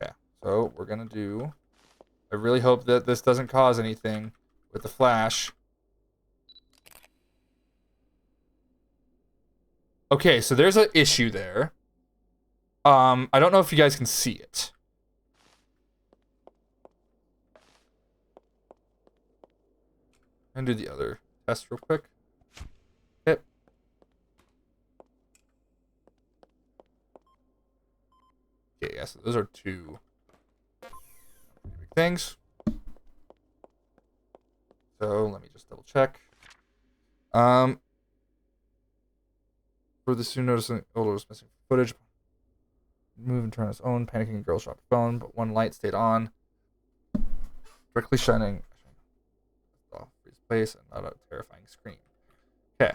Okay, so we're gonna do... I really hope that this doesn't cause anything with the flash. Okay, so there's an issue there. I don't know if you guys can see it. And do the other test real quick. Okay. Okay, yeah, so those are two big things. So let me just double check. For the soon noticing Olga was missing footage. Move and turn on its own. Panicking, girls dropped the phone, but one light stayed on, directly shining. Freeze place and not a terrifying scream. Okay.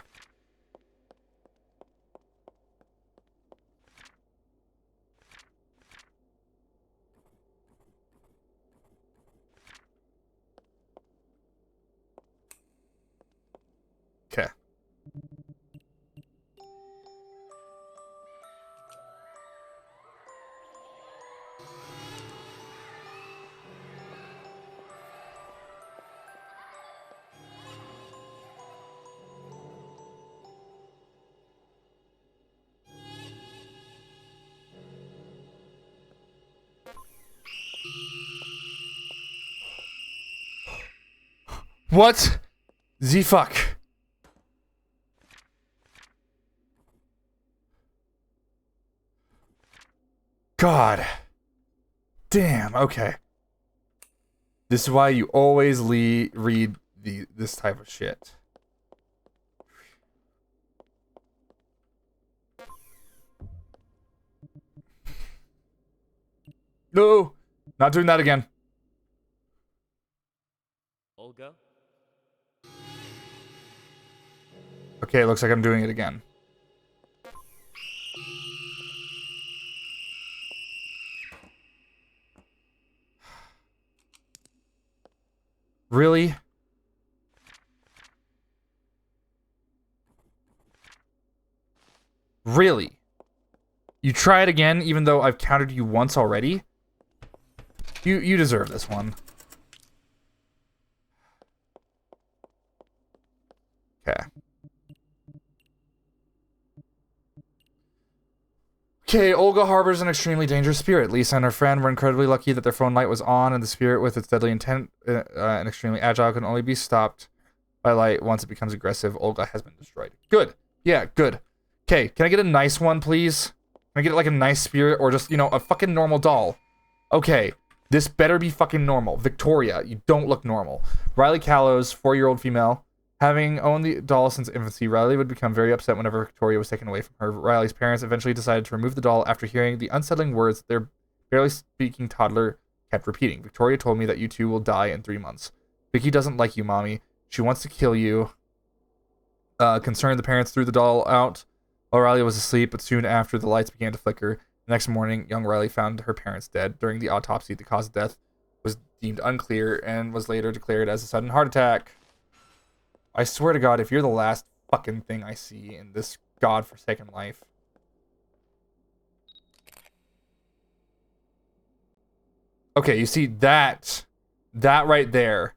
Okay. What the fuck? God. Damn, okay. This is why you always read this type of shit. No! Not doing that again. Olga? Okay, it looks like I'm doing it again. Really? Really? You try it again, even though I've countered you once already? You deserve this one. Okay. Okay, Olga harbors an extremely dangerous spirit. Lisa and her friend were incredibly lucky that their phone light was on, and the spirit, with its deadly intent and extremely agile, can only be stopped by light. Once it becomes aggressive, Olga has been destroyed. Good. Yeah, good. Okay, can I get a nice one, please? Can I get like a nice spirit, or just, you know, a fucking normal doll? Okay, this better be fucking normal. Victoria, you don't look normal. Riley Callows, 4-year-old female. Having owned the doll since infancy, Riley would become very upset whenever Victoria was taken away from her. Riley's parents eventually decided to remove the doll after hearing the unsettling words that their barely speaking toddler kept repeating. Victoria told me that you two will die in 3 months. Vicky doesn't like you, Mommy. She wants to kill you. Concerned, the parents threw the doll out while Riley was asleep, but soon after, the lights began to flicker. The next morning, young Riley found her parents dead. During the autopsy, the cause of death was deemed unclear and was later declared as a sudden heart attack. I swear to God, if you're the last fucking thing I see in this godforsaken life. Okay, you see that right there,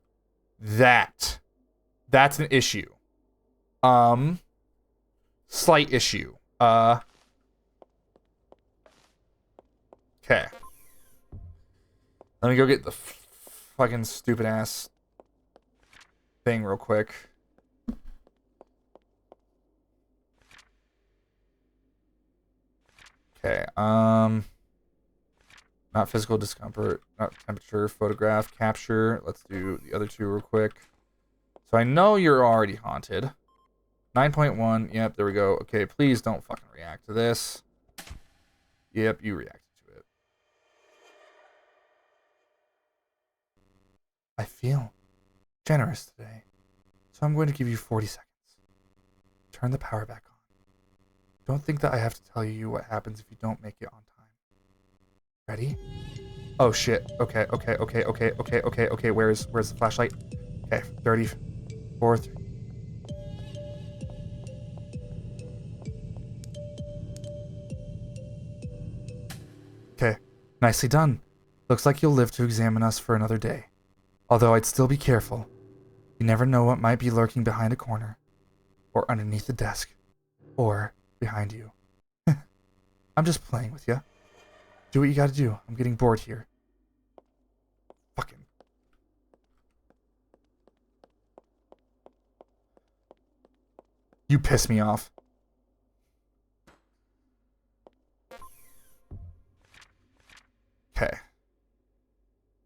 that's an issue. Slight issue. Okay. Let me go get the fucking stupid ass thing real quick. Okay, not physical discomfort, not temperature, photograph, capture. Let's do the other two real quick. So I know you're already haunted. 9.1, yep, there we go. Okay, please don't fucking react to this. Yep, you reacted to it. I feel generous today, so I'm going to give you 40 seconds. Turn the power back on. Don't think that I have to tell you what happens if you don't make it on time. Ready? Oh shit. Okay. Where's the flashlight? Okay, 30, 4, 3. Okay, nicely done. Looks like you'll live to examine us for another day. Although I'd still be careful. You never know what might be lurking behind a corner, or underneath the desk, or behind you. I'm just playing with you. Do what you gotta do. I'm getting bored here. Fucking. You piss me off. Okay.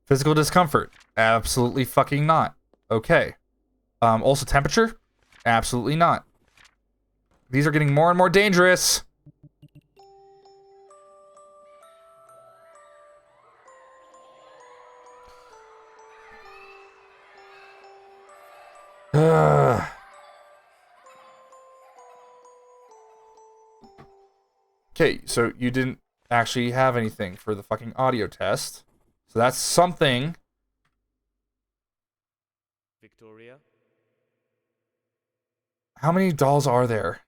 Physical discomfort. Absolutely fucking not. Okay. Also temperature? Absolutely not. These are getting more and more dangerous. Okay, so you didn't actually have anything for the fucking audio test. So that's something. Victoria? How many dolls are there?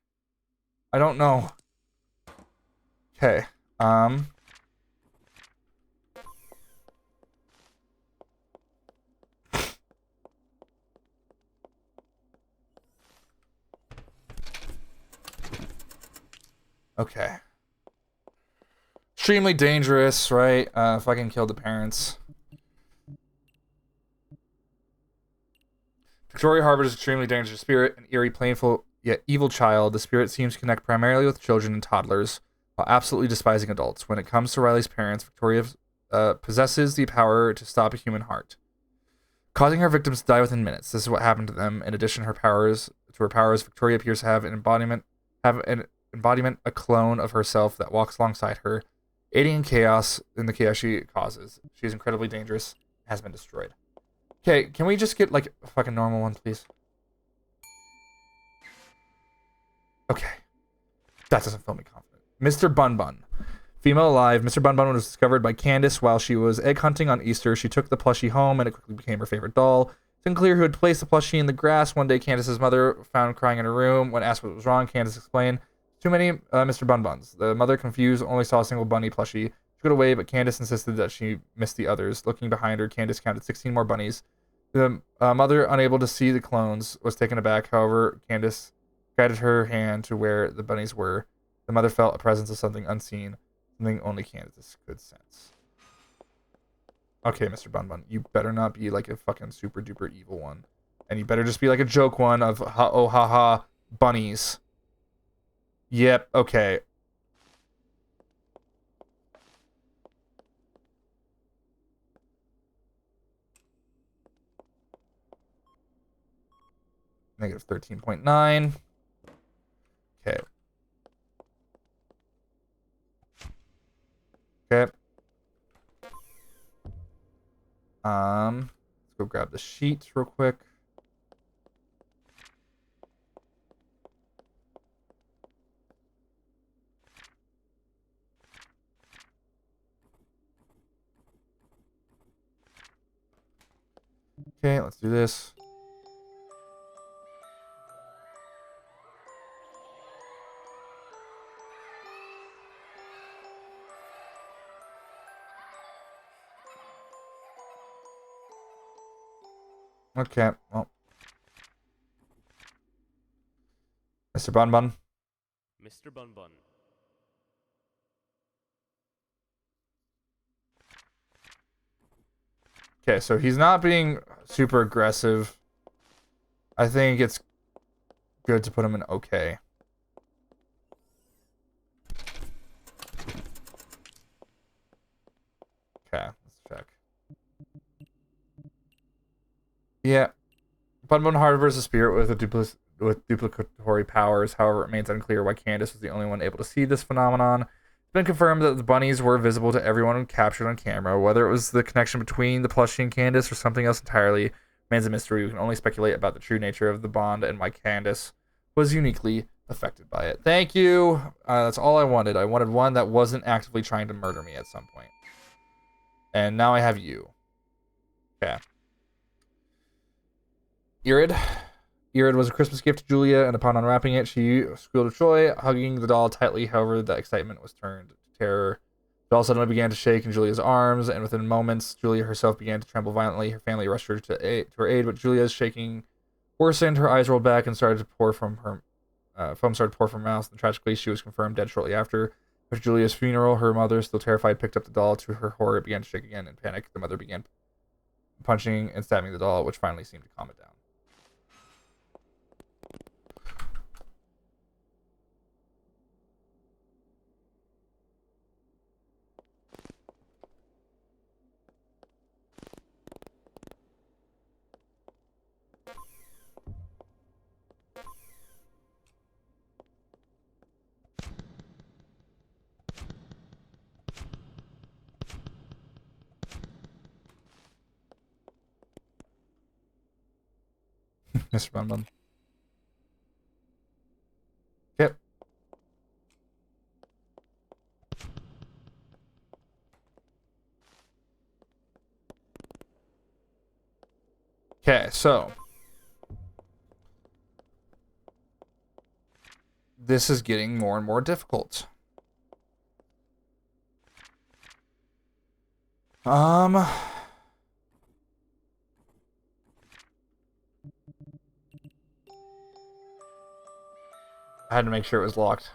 I don't know. Okay. Okay. Extremely dangerous, right? Fucking killed the parents. Victoria harbors an extremely dangerous spirit, an eerie, painful, yet evil child. The spirit seems to connect primarily with children and toddlers, while absolutely despising adults. When it comes to Riley's parents, Victoria possesses the power to stop a human heart, causing her victims to die within minutes. This is what happened to them. In addition, her powers, Victoria appears to have an embodiment, a clone of herself that walks alongside her, aiding in the chaos she causes. She is incredibly dangerous, has been destroyed. Okay, can we just get like a fucking normal one, please? Okay. That doesn't fill me confident. Mr. Bun Bun. Female alive. Mr. Bun Bun was discovered by Candace while she was egg hunting on Easter. She took the plushie home and it quickly became her favorite doll. It's unclear who had placed the plushie in the grass. One day, Candace's mother found crying in her room. When asked what was wrong, Candace explained Too many Mr. Bun Buns. The mother, confused, only saw a single bunny plushie. She got away, but Candace insisted that she missed the others. Looking behind her, Candace counted 16 more bunnies. The mother, unable to see the clones, was taken aback. However, Candace guided her hand to where the bunnies were. The mother felt a presence of something unseen, something only Candace could sense. Okay, Mr. Bun Bun, you better not be like a fucking super duper evil one. And you better just be like a joke one of oh ha ha bunnies. Yep, okay. Negative 13.9. Okay. Okay. Let's go grab the sheets real quick. Okay, let's do this. Okay, well. Mr. Bun Bun. Mr. Bun Bun. Okay, so he's not being super aggressive. I think it's good to put him in okay. Okay, let's check. Yeah. Bun Bun harbors a spirit with duplicatory powers. However, it remains unclear why Candace was the only one able to see this phenomenon. It's been confirmed that the bunnies were visible to everyone captured on camera. Whether it was the connection between the plushie and Candace or something else entirely remains a mystery. We can only speculate about the true nature of the bond and why Candace was uniquely affected by it. Thank you. That's all I wanted. I wanted one that wasn't actively trying to murder me at some point. And now I have you. Okay. Irid. Irid was a Christmas gift to Julia, and upon unwrapping it, she squealed with joy, hugging the doll tightly. However, the excitement was turned to terror. The doll suddenly began to shake in Julia's arms, and within moments, Julia herself began to tremble violently. Her family rushed her to her aid, but Julia's shaking worsened. Her eyes rolled back and started to pour from her foam started to pour from her mouth. And tragically, she was confirmed dead shortly after. After Julia's funeral, her mother, still terrified, picked up the doll. To her horror, it began to shake again. In panic, the mother began punching and stabbing the doll, which finally seemed to calm it down. Mr. Bun Bun. Yep. Okay, so this is getting more and more difficult. I had to make sure it was locked.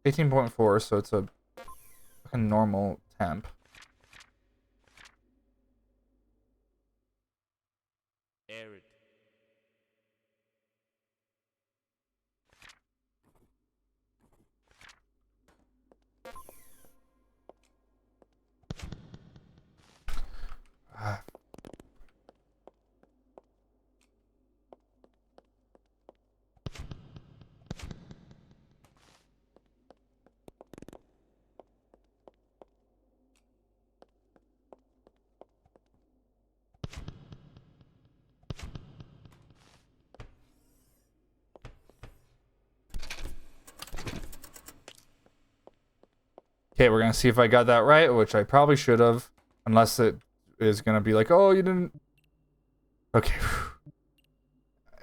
$18.4, so it's a normal temp. Arid. Okay, we're gonna see if I got that right, which I probably should have, unless it is gonna be like, oh, you didn't. Okay.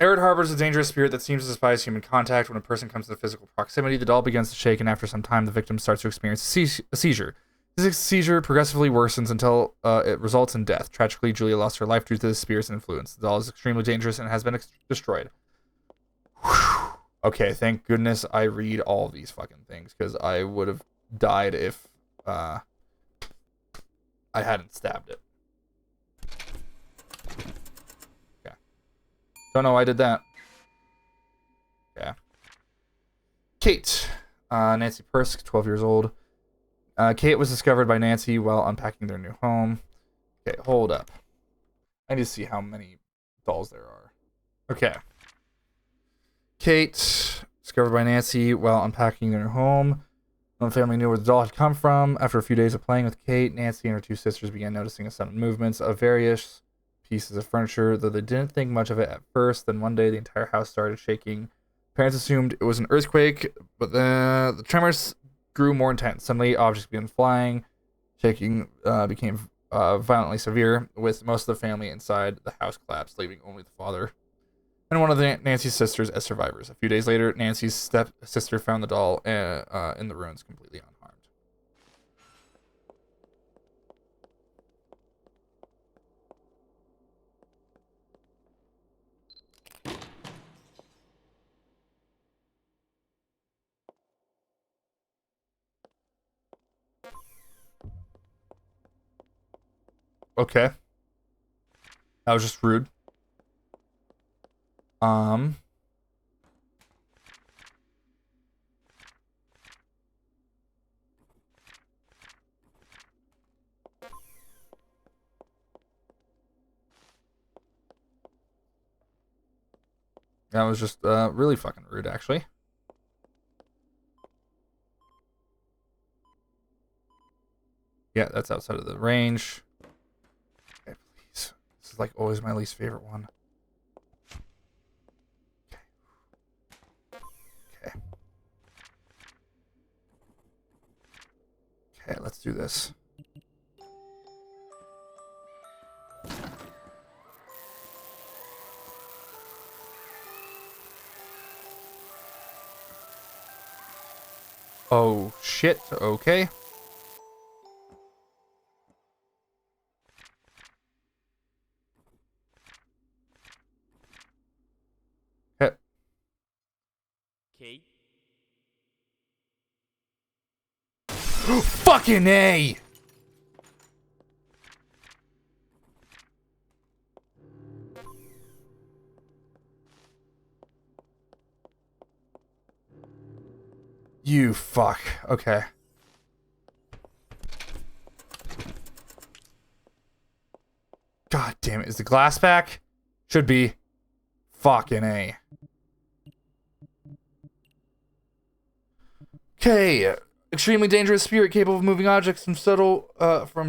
Arid harbors a dangerous spirit that seems to despise human contact. When a person comes into physical proximity, the doll begins to shake, and after some time, the victim starts to experience a seizure. This seizure progressively worsens until it results in death. Tragically, Julia lost her life due to the spirit's influence. The doll is extremely dangerous and has been destroyed. Whew. Okay, thank goodness I read all these fucking things, because I would have died if I hadn't stabbed it. Okay. Don't know why I did that. Yeah. Kate. Nancy Persk, 12 years old. Kate was discovered by Nancy while unpacking their new home. Okay, hold up. I need to see how many dolls there are. Okay. Kate, discovered by Nancy while unpacking their new home. No family knew where the doll had come from. After a few days of playing with Kate, Nancy and her two sisters began noticing a sudden movements of various pieces of furniture, though they didn't think much of it at first. Then one day, the entire house started shaking. Parents assumed it was an earthquake, but the tremors grew more intense. Suddenly, objects began flying. Shaking became violently severe, with most of the family inside. The house collapsed, leaving only the father and one of Nancy's sisters as survivors. A few days later, Nancy's stepsister found the doll in the ruins, completely unharmed. Okay. That was just rude. That was just really fucking rude, actually. Yeah, that's outside of the range. Okay, please. This is like always my least favorite one. Okay. Okay, let's do this. Oh, shit. Okay. Okay. Kate? Fucking A! You fuck. Okay. God damn it. Is the glass back? Should be. Fucking A. Okay. Extremely dangerous spirit capable of moving objects from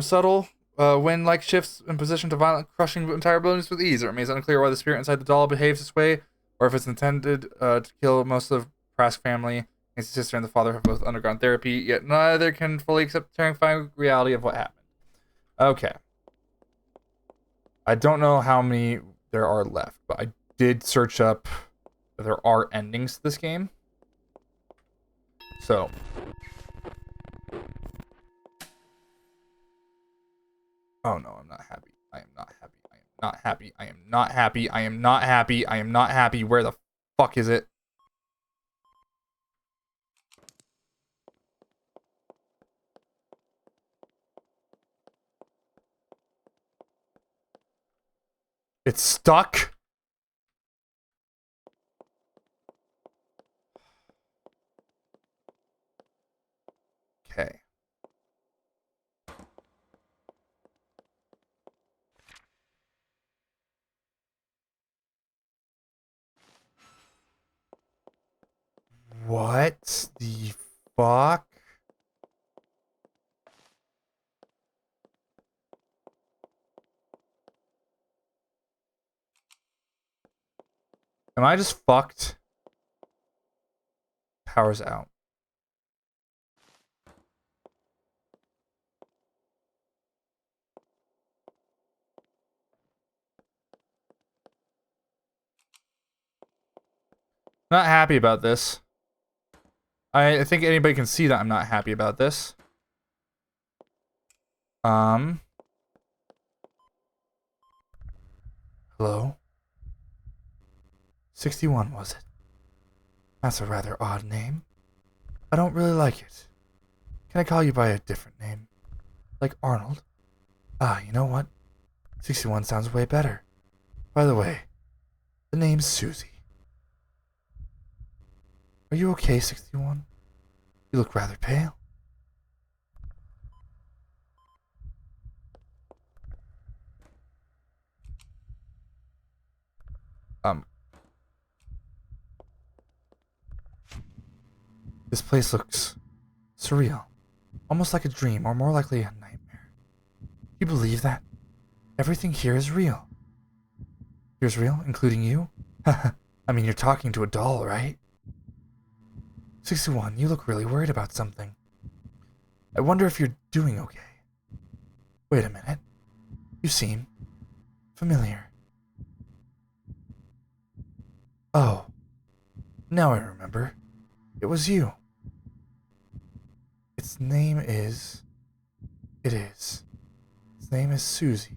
subtle wind-like shifts in position to violent crushing entire buildings with ease. It remains unclear why the spirit inside the doll behaves this way, or if it's intended to kill most of the Prask family. His sister and the father have both undergone therapy, yet neither can fully accept the terrifying reality of what happened. Okay. I don't know how many there are left, but I did search up if there are endings to this game. So. Oh no, I'm not happy. I am not happy. I am not happy. I am not happy. I am not happy. I am not happy. Where the fuck is it? It's stuck? Okay. What the fuck? Am I just fucked? Power's out. Not happy about this. I think anybody can see that I'm not happy about this. Hello? 61, was it? That's a rather odd name. I don't really like it. Can I call you by a different name? Like Arnold? Ah, you know what? 61 sounds way better. By the way, the name's Susie. Are you okay, 61? You look rather pale. This place looks surreal. Almost like a dream, or more likely a nightmare. You believe that? Everything here is real. Here's real, including you? I mean, you're talking to a doll, right? 61, you look really worried about something. I wonder if you're doing okay. Wait a minute. You seem familiar. Oh, now I remember. It was you. Its name is... It is. Its name is Susie.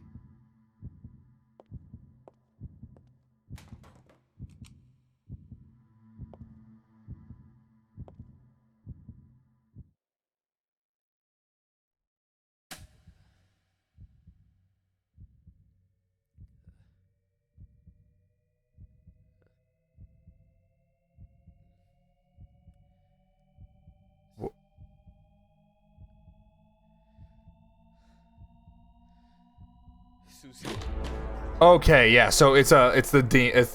Susie. Okay, yeah. So it's the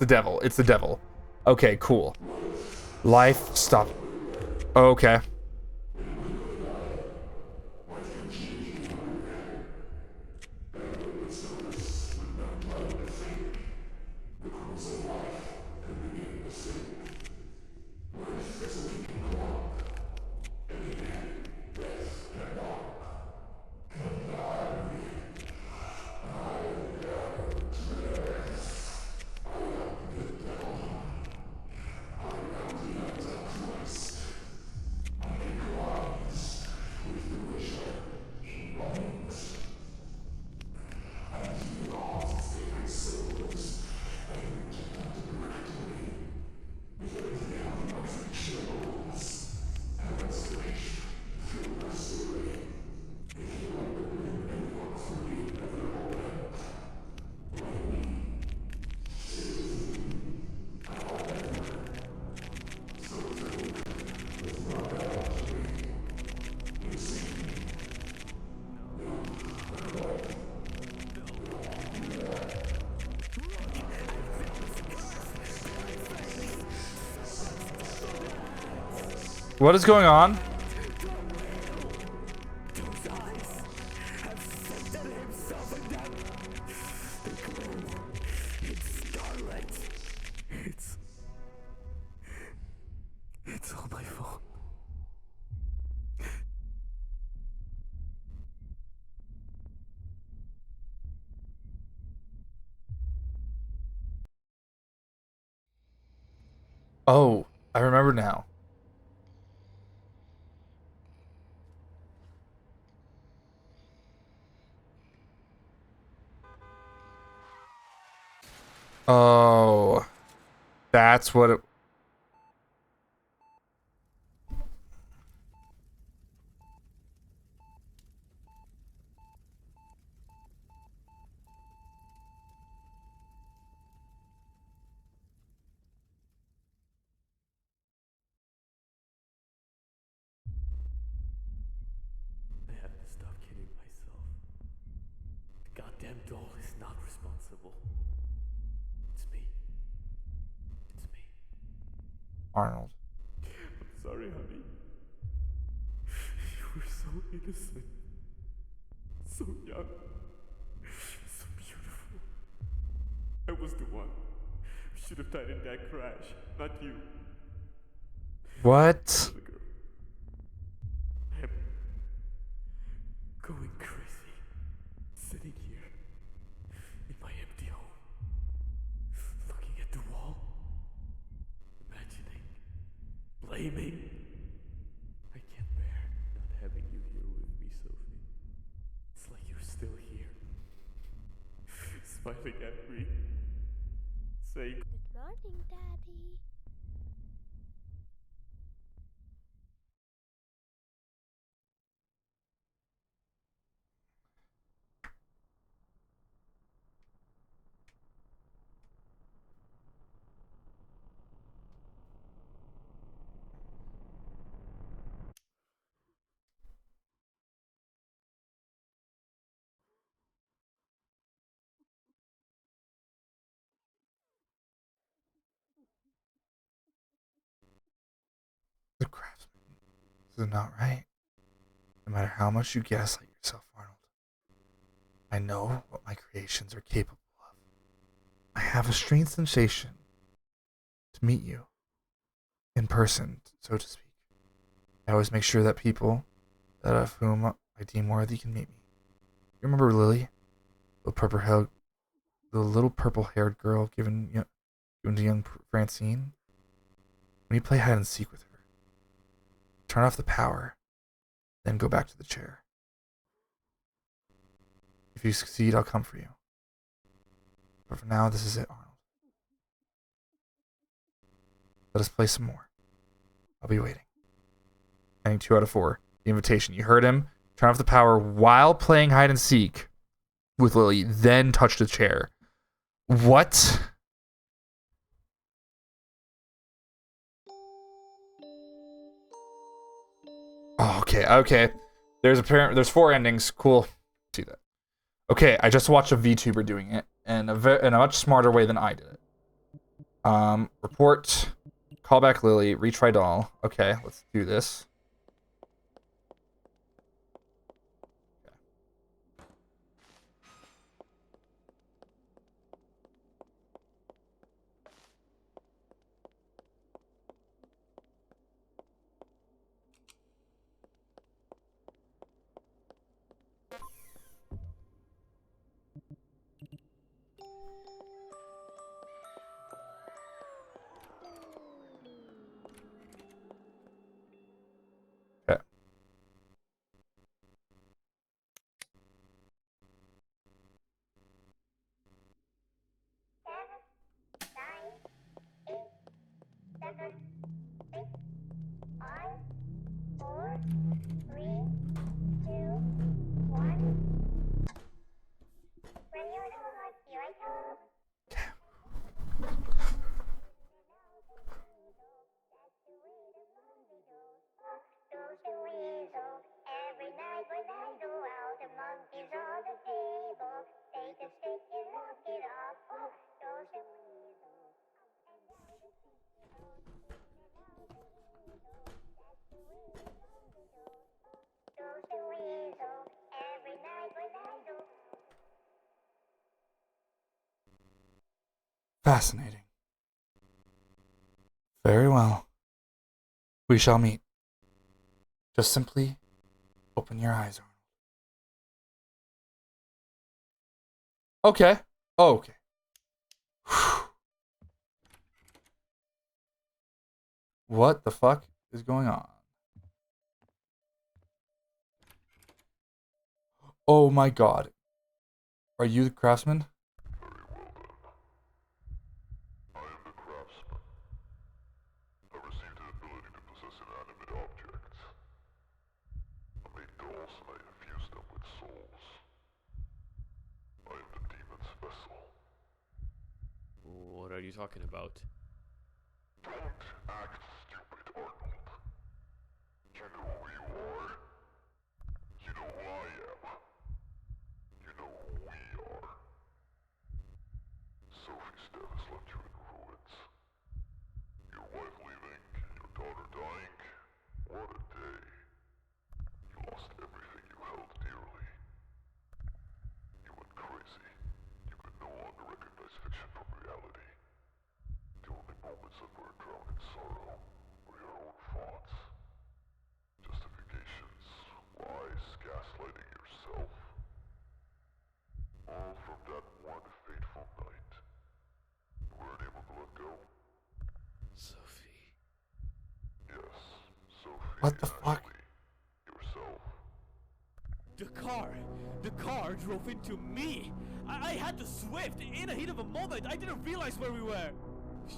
devil. It's the devil. Okay, cool. Life stop. Okay. What is going on? It's all my fault. Oh, I remember now. Oh, that's what it... I have to stop kidding myself. The goddamn doll is not responsible. It's me. It's me. Arnold. I'm sorry, honey. You were so innocent. So young. So beautiful. I was the one who should have died in that crash, not you. What? The girl. I'm going crazy. Sitting here in my empty home, looking at the wall, imagining smiling at me, saying, Good morning, Daddy. The craftsman. This is not right. No matter how much you gaslight yourself, Arnold, I know what my creations are capable of. I have a strange sensation to meet you in person, so to speak. I always make sure that people that of whom I deem worthy can meet me. You remember Lily, the little purple-haired girl given to young Francine? When you play hide and seek with her, turn off the power, then go back to the chair. If you succeed, I'll come for you. But for now, this is it, Arnold. Let us play some more. I'll be waiting. Ending 2 out of 4. The invitation. You heard him. Turn off the power while playing hide and seek with Lily, then touch the chair. What? Oh, okay. There's 4 endings. Cool. See that. Okay, I just watched a VTuber doing it in a much smarter way than I did it. Report, call back Lily, retry doll. Okay, let's do this. Okay. Seven, six, five, four, three, two, one. When you're done, here I come. Goes the weasel. Every night when I go out, the monkey's on the table. Take a stick and knock it off. Goes the weasel. Goes the weasel. Every night when I go. Fascinating. Very well. We shall meet. Just simply open your eyes, Arnold. Okay. Oh, okay. What the fuck is going on? Oh my god. Are you the craftsman? I am the craftsman. I received an ability to possess inanimate objects. I made dolls and I infused them with souls. I am the demon's vessel. What are you talking about? Don't act stupid, Arnold. You know who you are. You know who I am. You know who we are. Sophie's death has left you in ruins. Your wife leaving, your daughter dying. What a day. You lost everything you held dearly. You went crazy. You could no longer recognize fiction from reality. The only moments that were drowned in sorrow were your own thoughts. Justifications, lies, gaslighting yourself. All from that one fateful night. You weren't able to let go? Sophie. Yes, Sophie. What the fuck? Ashley, yourself. The car drove into me. I had to swift in the heat of a moment. I didn't realize where we were.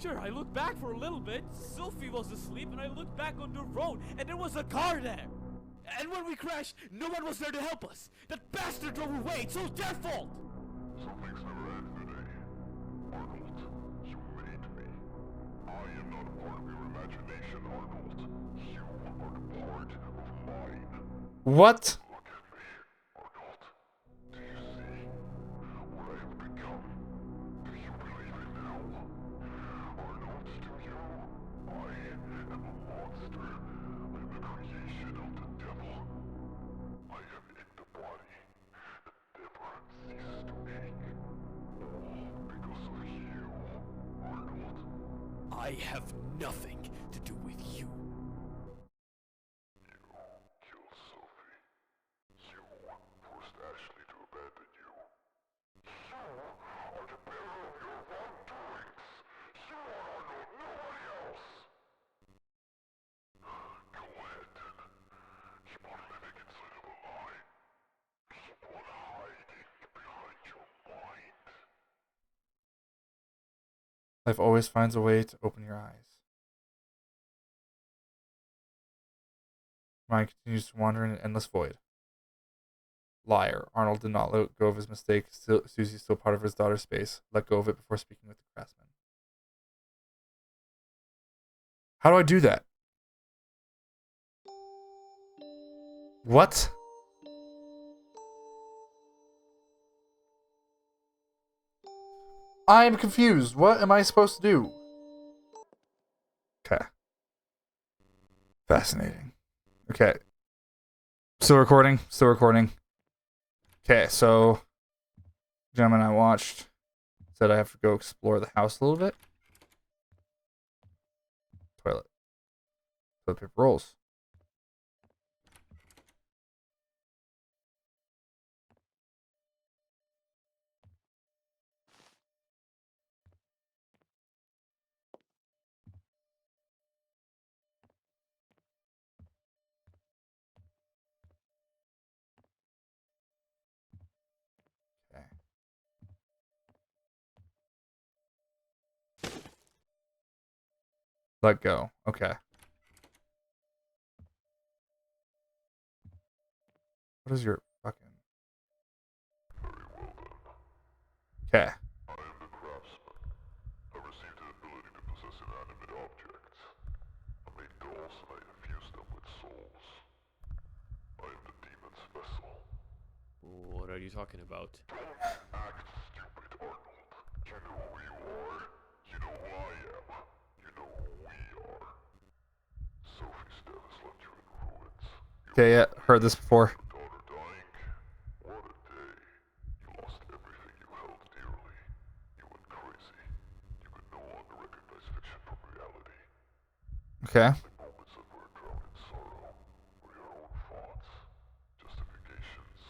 Sure, I looked back for a little bit. Sophie was asleep, and I looked back on the road, and there was a car there. And when we crashed, no one was there to help us. That bastard drove away. It's all their fault. Some things never end today. Arnold, you made me. I am not a part of your imagination, Arnold. You are a part of mine. What? Look at me, Arnold. Do you see what I have become? Do you believe it now? Arnold, do you? I am a monster. I am the creation of the devil. I am in the body that never ceases to ache. All because of you, Arnold. I have nothing to do with you. You killed Sophie. You forced Ashley to abandon you. You are the bearer of your wrongdoings. You are Arnold, nobody else. Go ahead then. Keep on living inside of a lie. Keep on hiding behind your mind. Life always finds a way to open your eyes. Mind continues to wander in an endless void. Liar. Arnold did not let go of his mistake. Susie's still part of his daughter's space. Let go of it before speaking with the craftsman. How do I do that? What? I am confused. What am I supposed to do? Okay. Fascinating. Okay. Still recording? Still recording. Okay, so gentleman I watched said I have to go explore the house a little bit. Toilet. Toilet paper rolls. Okay. Let go. Okay. What is your fucking... Okay. I am the craftsman. I received the ability to possess inanimate objects. I made dolls and I infused them with souls. I am the demon's vessel. What are you talking about? Act stupid, Arnold. You know who you are. You know who I am. You know who we are. Sophie's death has left you in ruins. Okay, yeah, heard this before. Your daughter dying. What a day. You lost everything you held dearly. You went crazy. You could no longer recognize fiction from reality. Okay. The moments that were drowned in sorrow were your own thoughts, justifications,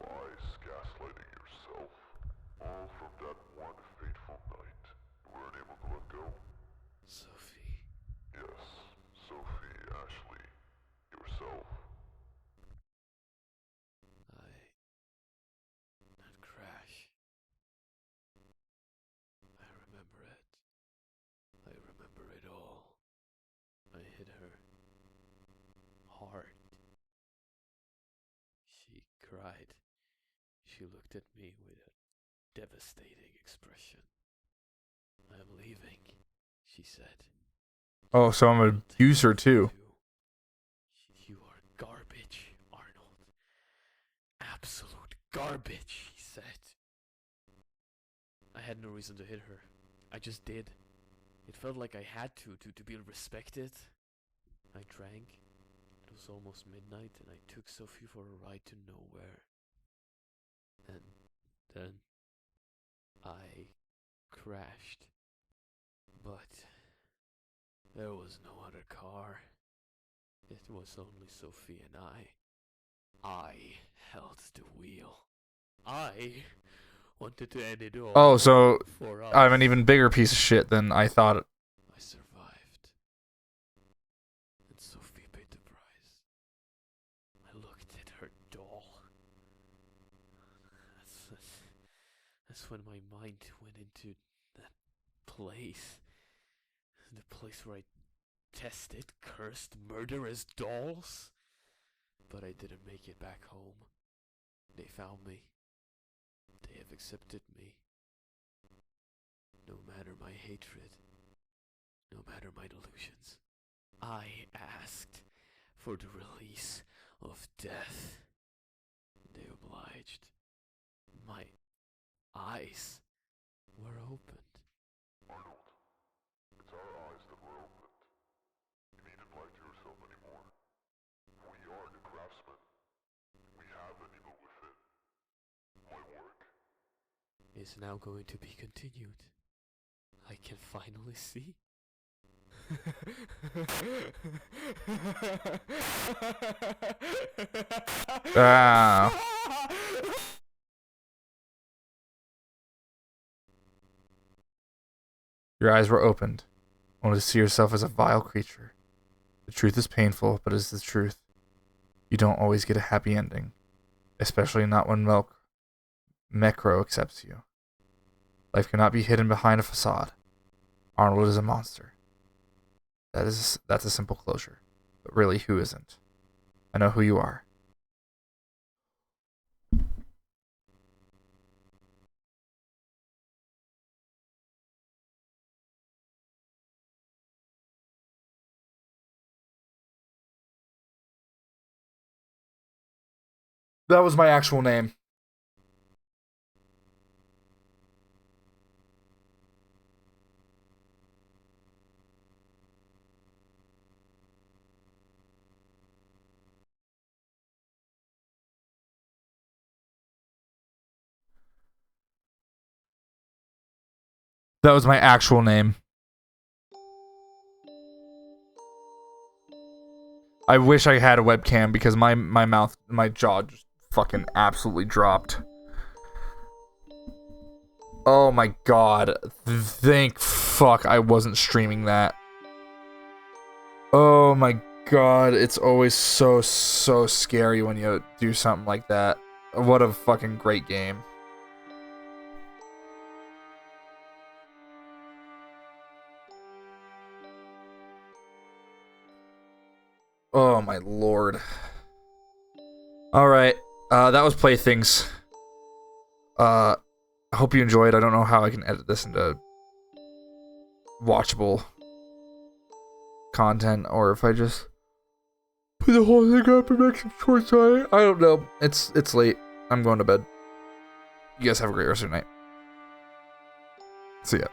lies, gaslighting yourself. All from that one fateful night. You weren't able to let go. Sophie. Yes, Sophie, Ashley, yourself. That crash. I remember it. I remember it all. I hit her hard. She cried. She looked at me with a devastating expression. I'm leaving, she said. Oh, so I'm an abuser too. You are garbage, Arnold. Absolute garbage, he said. I had no reason to hit her. I just did. It felt like I had to be respected. I drank. It was almost midnight and I took Sophie for a ride to nowhere. And then I crashed. But there was no other car. It was only Sophie and I held the wheel. I wanted to end it all. Oh, so for us. I'm an even bigger piece of shit than I thought. I survived. And Sophie paid the price. I looked at her doll. That's when my mind went into that place. The place where I tested cursed murderous dolls. But I didn't make it back home. They found me. They have accepted me. No matter my hatred, no matter my delusions, I asked for the release of death. They obliged. My eyes were opened. Arnold, it's our eyes that were opened. You needn't lie to yourself anymore. We are the craftsmen. We have an evil within. My work. Is now going to be continued. I can finally see. Ah. Your eyes were opened, only to see yourself as a vile creature. The truth is painful, but it is the truth. You don't always get a happy ending, especially not when Mecro accepts you. Life cannot be hidden behind a facade. Arnold is a monster. That's a simple closure. But really, who isn't? I know who you are. That was my actual name. That was my actual name. I wish I had a webcam because my mouth, my jaw just fucking absolutely dropped. Oh my god. Thank fuck I wasn't streaming that. Oh my god. It's always so scary when you do something like that. What a fucking great game. Oh my lord. Alright, that was Playthings. I hope you enjoyed. I don't know how I can edit this into watchable content, or if I just put the whole thing up and make some shorts on it. I don't know. It's late. I'm going to bed. You guys have a great rest of your night. See ya.